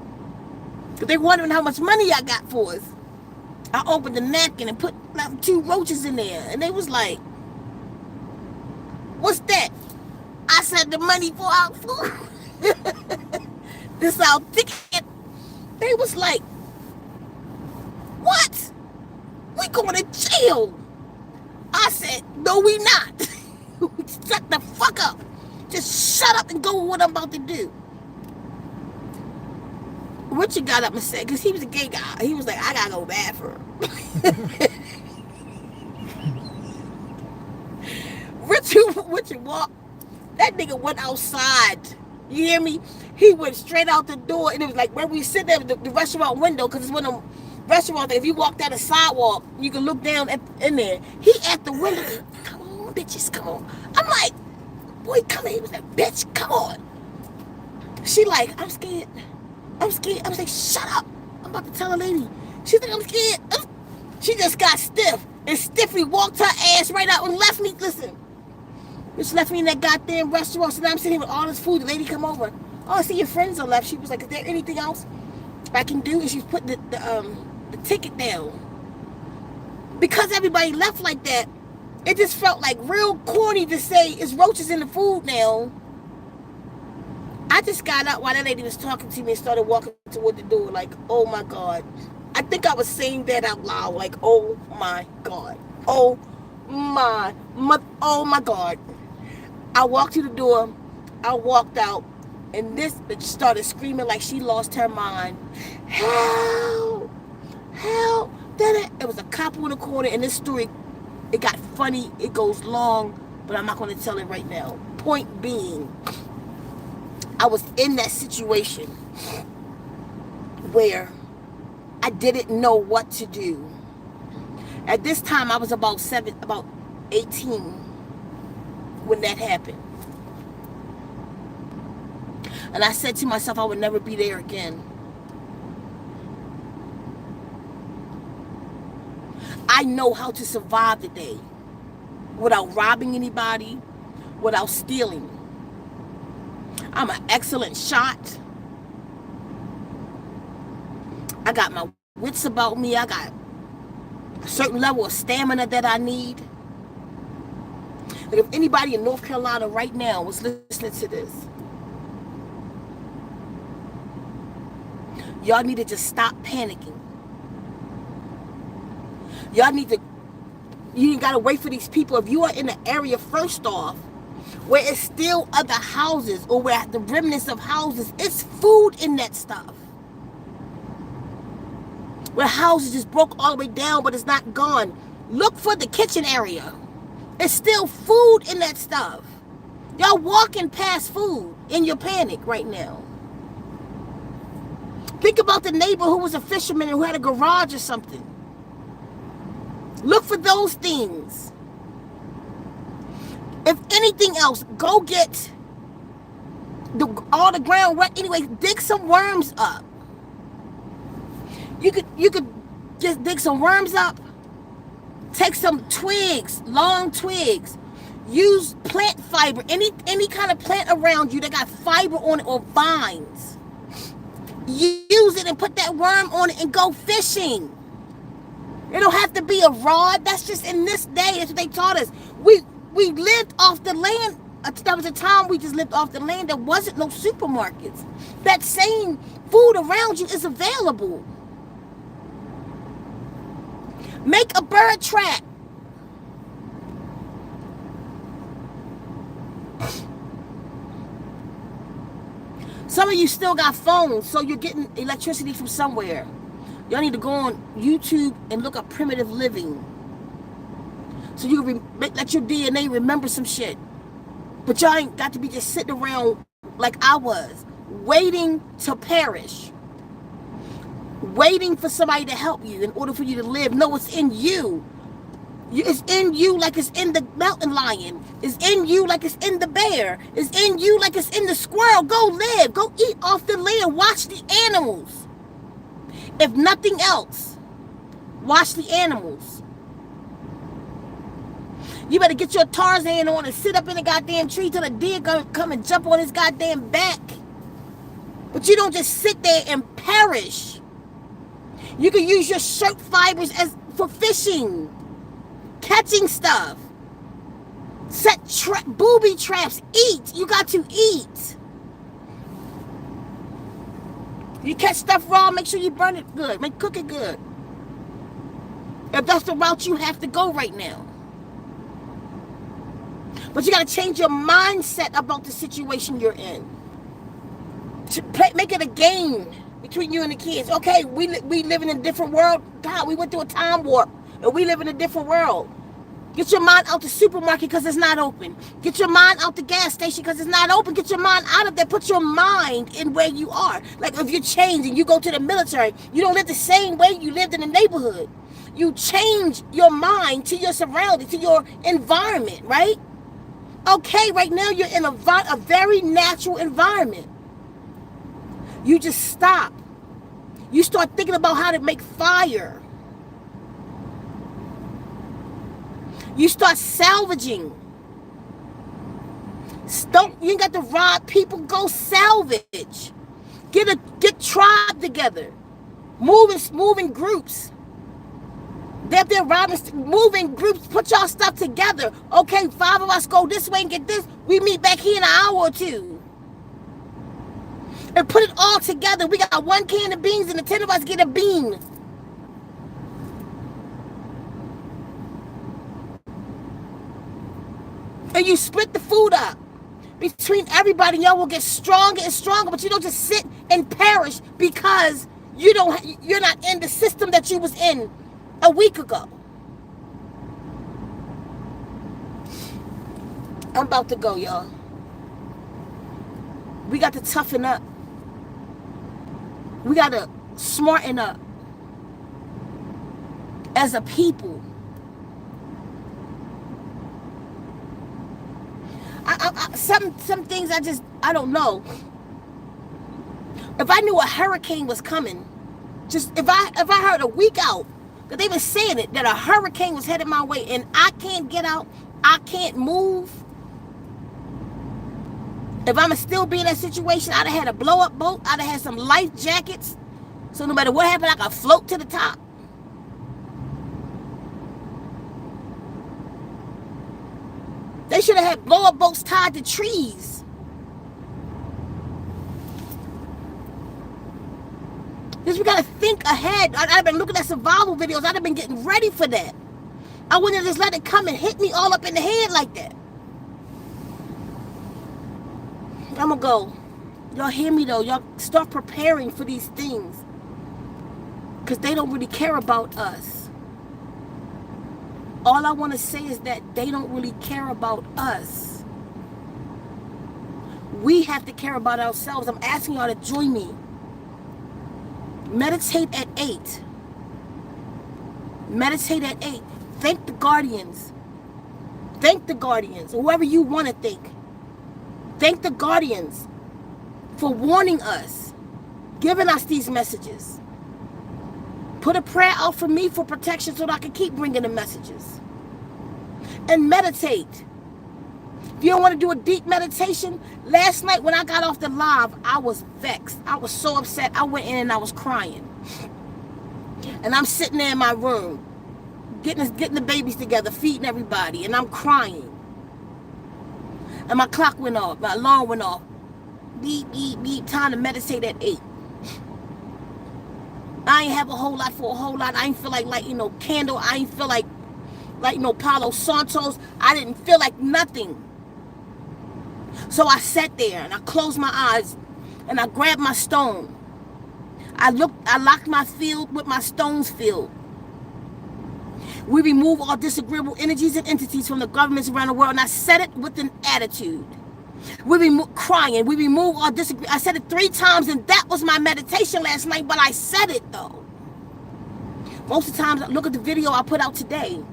They wondering how much money I got for us. I opened the napkin and put like 2 roaches in there. And they was like, what's that? I said, the money for our food. This our ticket. They was like, what? We going to jail. I said, no, we not. Shut the fuck up. Just shut up and go with what I'm about to do. Richard got up and said, because he was a gay guy, he was like, I gotta go bathroom. Richard walked. That nigga went outside. You hear me? He went straight out the door, and it was like where we sit there, the restaurant window, because it's one of them restaurants that if you walk down the sidewalk, you can look down in there. He at the window. Come on, bitches, come on. I'm like, boy, come here. He was like, bitch, come on. She like, I'm scared. I was like, shut up. I'm about to tell a lady. She's like, I'm scared. She just got stiff and stiffly walked her ass right out and left me. Listen. Just left me in that goddamn restaurant. So now I'm sitting here with all this food. The lady come over. Oh, I see your friends are left. She was like, is there anything else I can do? And she's putting the ticket down. Because everybody left like that, it just felt like real corny to say it's roaches in the food now. I just got up while that lady was talking to me and started walking toward the door like, oh my God. I think I was saying that out loud, like, oh my God. Oh Oh my God. I walked to the door. I walked out. And this bitch started screaming like she lost her mind. Help! Help! Then it was a couple in the corner. And this story, it got funny. It goes long. But I'm not going to tell it right now. Point being, I was in that situation where I didn't know what to do. At this time, I was about 18 when that happened. And I said to myself, I would never be there again. I know how to survive the day without robbing anybody, without stealing. I'm an excellent shot. I got my wits about me. I got a certain level of stamina that I need. But if anybody in North Carolina right now was listening to this, y'all need to just stop panicking. Y'all need to, you ain't got to wait for these people. If you are in the area, first off, where it's still other houses or where the remnants of houses, it's food in that stuff. Where houses just broke all the way down, but it's not gone. Look for the kitchen area. It's still food in that stuff. Y'all walking past food in your panic right now. Think about the neighbor who was a fisherman and who had a garage or something. Look for those things. If anything else, go get all the ground wet. Anyway, dig some worms up. You could just dig some worms up. Take some twigs, long twigs. Use plant fiber, any kind of plant around you that got fiber on it or vines. Use it and put that worm on it and go fishing. It don't have to be a rod. That's just in this day. That's what they taught us. We lived off the land. That was a time we just lived off the land. There wasn't no supermarkets. That same food around you is available. Make a bird trap. Some of you still got phones, so you're getting electricity from somewhere. Y'all need to go on YouTube and look up primitive living. So you can let your DNA remember some shit. But y'all ain't got to be just sitting around like I was, waiting to perish. Waiting for somebody to help you in order for you to live. No, it's in you. It's in you like it's in the mountain lion. It's in you like it's in the bear. It's in you like it's in the squirrel. Go live. Go eat off the land. Watch the animals. If nothing else, watch the animals. You better get your Tarzan on and sit up in the goddamn tree till the deer come and jump on his goddamn back. But you don't just sit there and perish. You can use your shirt fibers for fishing, catching stuff. Set booby traps. Eat. You got to eat. You catch stuff raw, make sure you burn it good. Cook it good. If that's the route you have to go right now. But you got to change your mindset about the situation you're in. Make it a game between you and the kids. Okay, we live in a different world. God, we went through a time warp. And we live in a different world. Get your mind out the supermarket because it's not open. Get your mind out the gas station because it's not open. Get your mind out of there. Put your mind in where you are. Like if you're changed and you go to the military, you don't live the same way you lived in the neighborhood. You change your mind to your surroundings, to your environment, right? Okay, right now you're in a very natural environment. You just stop. You start thinking about how to make fire. You start salvaging. You ain't got to rob people. Go salvage. Get tribe together. Move in groups. They're robbing. Move in groups. Put y'all stuff together. Okay, 5 of us go this way and get this. We meet back here in an hour or two. And put it all together. We got 1 can of beans and the 10 of us get a bean. Then you split the food up between everybody. Y'all will get stronger and stronger, but you don't just sit and perish because you're not in the system that you was in a week ago. I'm about to go, y'all. We got to toughen up. We got to smarten up as a people. Some things I don't know. If I knew a hurricane was coming, just if I heard a week out that they been saying it, that a hurricane was headed my way and I can't get out, I can't move. If I'ma still be in that situation, I'd have had a blow up boat, I'd have had some life jackets, so no matter what happened, I could float to the top. They should have had blow up boats tied to trees. Because we gotta think ahead. I've been looking at survival videos. I'd have been getting ready for that. I wouldn't have just let it come and hit me all up in the head like that. I'm gonna go. Y'all hear me though? Y'all start preparing for these things. Because they don't really care about us. All I want to say is that they don't really care about us. We have to care about ourselves. I'm asking y'all to join me. Meditate at 8. Meditate at 8. Thank the guardians. Thank the guardians. Whoever you want to thank. Thank the guardians for warning us, giving us these messages. Put a prayer out for me for protection so that I can keep bringing the messages. And meditate. If you don't want to do a deep meditation, last night when I got off the live, I was vexed. I was so upset. I went in and I was crying. And I'm sitting there in my room, getting the babies together, feeding everybody, and I'm crying. And my clock went off, my alarm went off. Beep, beep, beep, time to meditate at 8. I ain't have a whole lot for a whole lot. I ain't feel like lighting no candle. I ain't feel like lighting no Palo Santos. I didn't feel like nothing. So I sat there and I closed my eyes and I grabbed my stone. I locked my field with my stones filled. We remove all disagreeable energies and entities from the governments around the world, and I said it with an attitude. We remove crying. We remove all disagreement. I said it 3 times, and that was my meditation last night, but I said it, though. Most of the times, look at the video I put out today.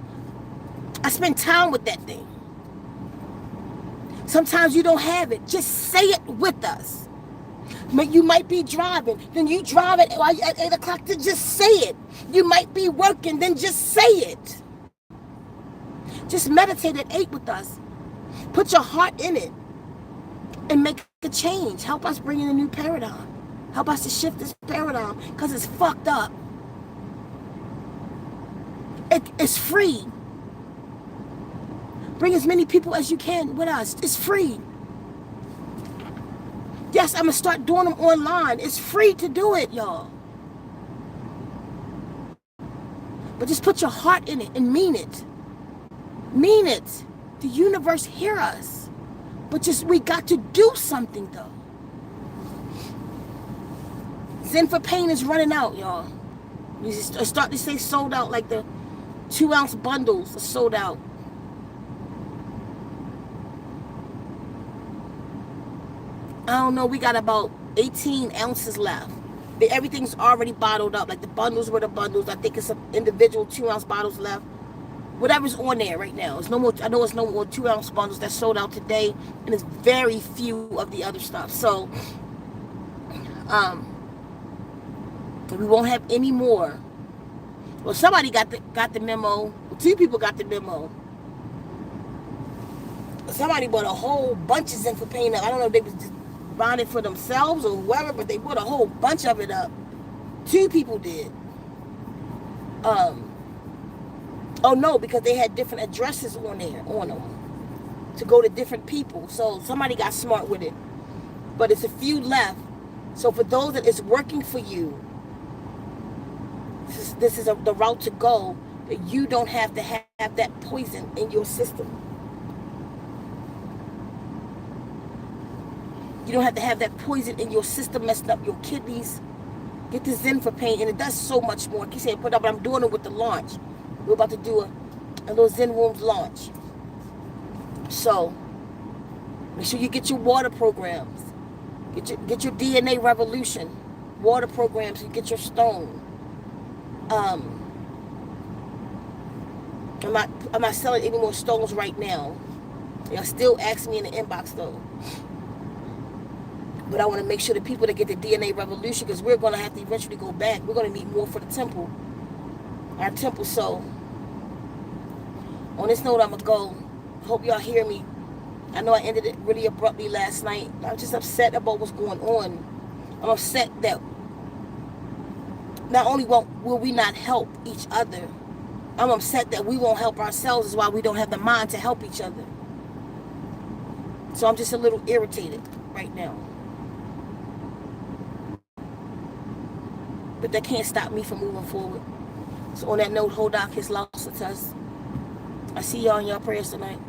I spend time with that thing. Sometimes you don't have it. Just say it with us. You might be driving, then you drive at 8 o'clock to just say it. You might be working, then just say it. Just meditate at 8 with us. Put your heart in it and make a change. Help us bring in a new paradigm. Help us to shift this paradigm because it's fucked up. It's free. Bring as many people as you can with us. It's free. Yes, I'm going to start doing them online. It's free to do it, y'all. But just put your heart in it and mean it. Mean it. The universe hear us. But we got to do something, though. Zen for Pain is running out, y'all. You start to say sold out, like the 2-ounce bundles are sold out. I don't know, we got about 18 ounces left. Everything's already bottled up. Like the bundles were the bundles. I think it's some individual 2-ounce bottles left. Whatever's on there right now. It's no more. I know it's no more 2-ounce bundles that sold out today, and it's very few of the other stuff. So, we won't have any more. Well, somebody got the memo. 2 people got the memo. Somebody bought a whole bunch of Zen for Pain up. I don't know if they was just buying it for themselves or whoever, but they bought a whole bunch of it up. 2 people did. Oh no, because they had different addresses on them to go to different people. So somebody got smart with it. But it's a few left. So for those that it's working for you, this is the route to go, that you don't have to have that poison in your system. You don't have to have that poison in your system messing up your kidneys. Get the Zen for pain, and it does so much more. I keep saying put up, but I'm doing it with the launch. We're about to do a little Zen Wombs launch. So make sure you get your water programs. Get your DNA revolution water programs. You get your stone. I'm not selling any more stones right now. Y'all still ask me in the inbox though. But I want to make sure the people that get the DNA revolution, because we're going to have to eventually go back. We're going to need more for the temple. Our temple. So on this note, I'm going to go. Hope y'all hear me. I know I ended it really abruptly last night. I'm just upset about what's going on. I'm upset that not only will we not help each other, I'm upset that we won't help ourselves, is why we don't have the mind to help each other. So I'm just a little irritated right now. But that can't stop me from moving forward. So on that note, hold out his loss to us. I see y'all in your prayers tonight.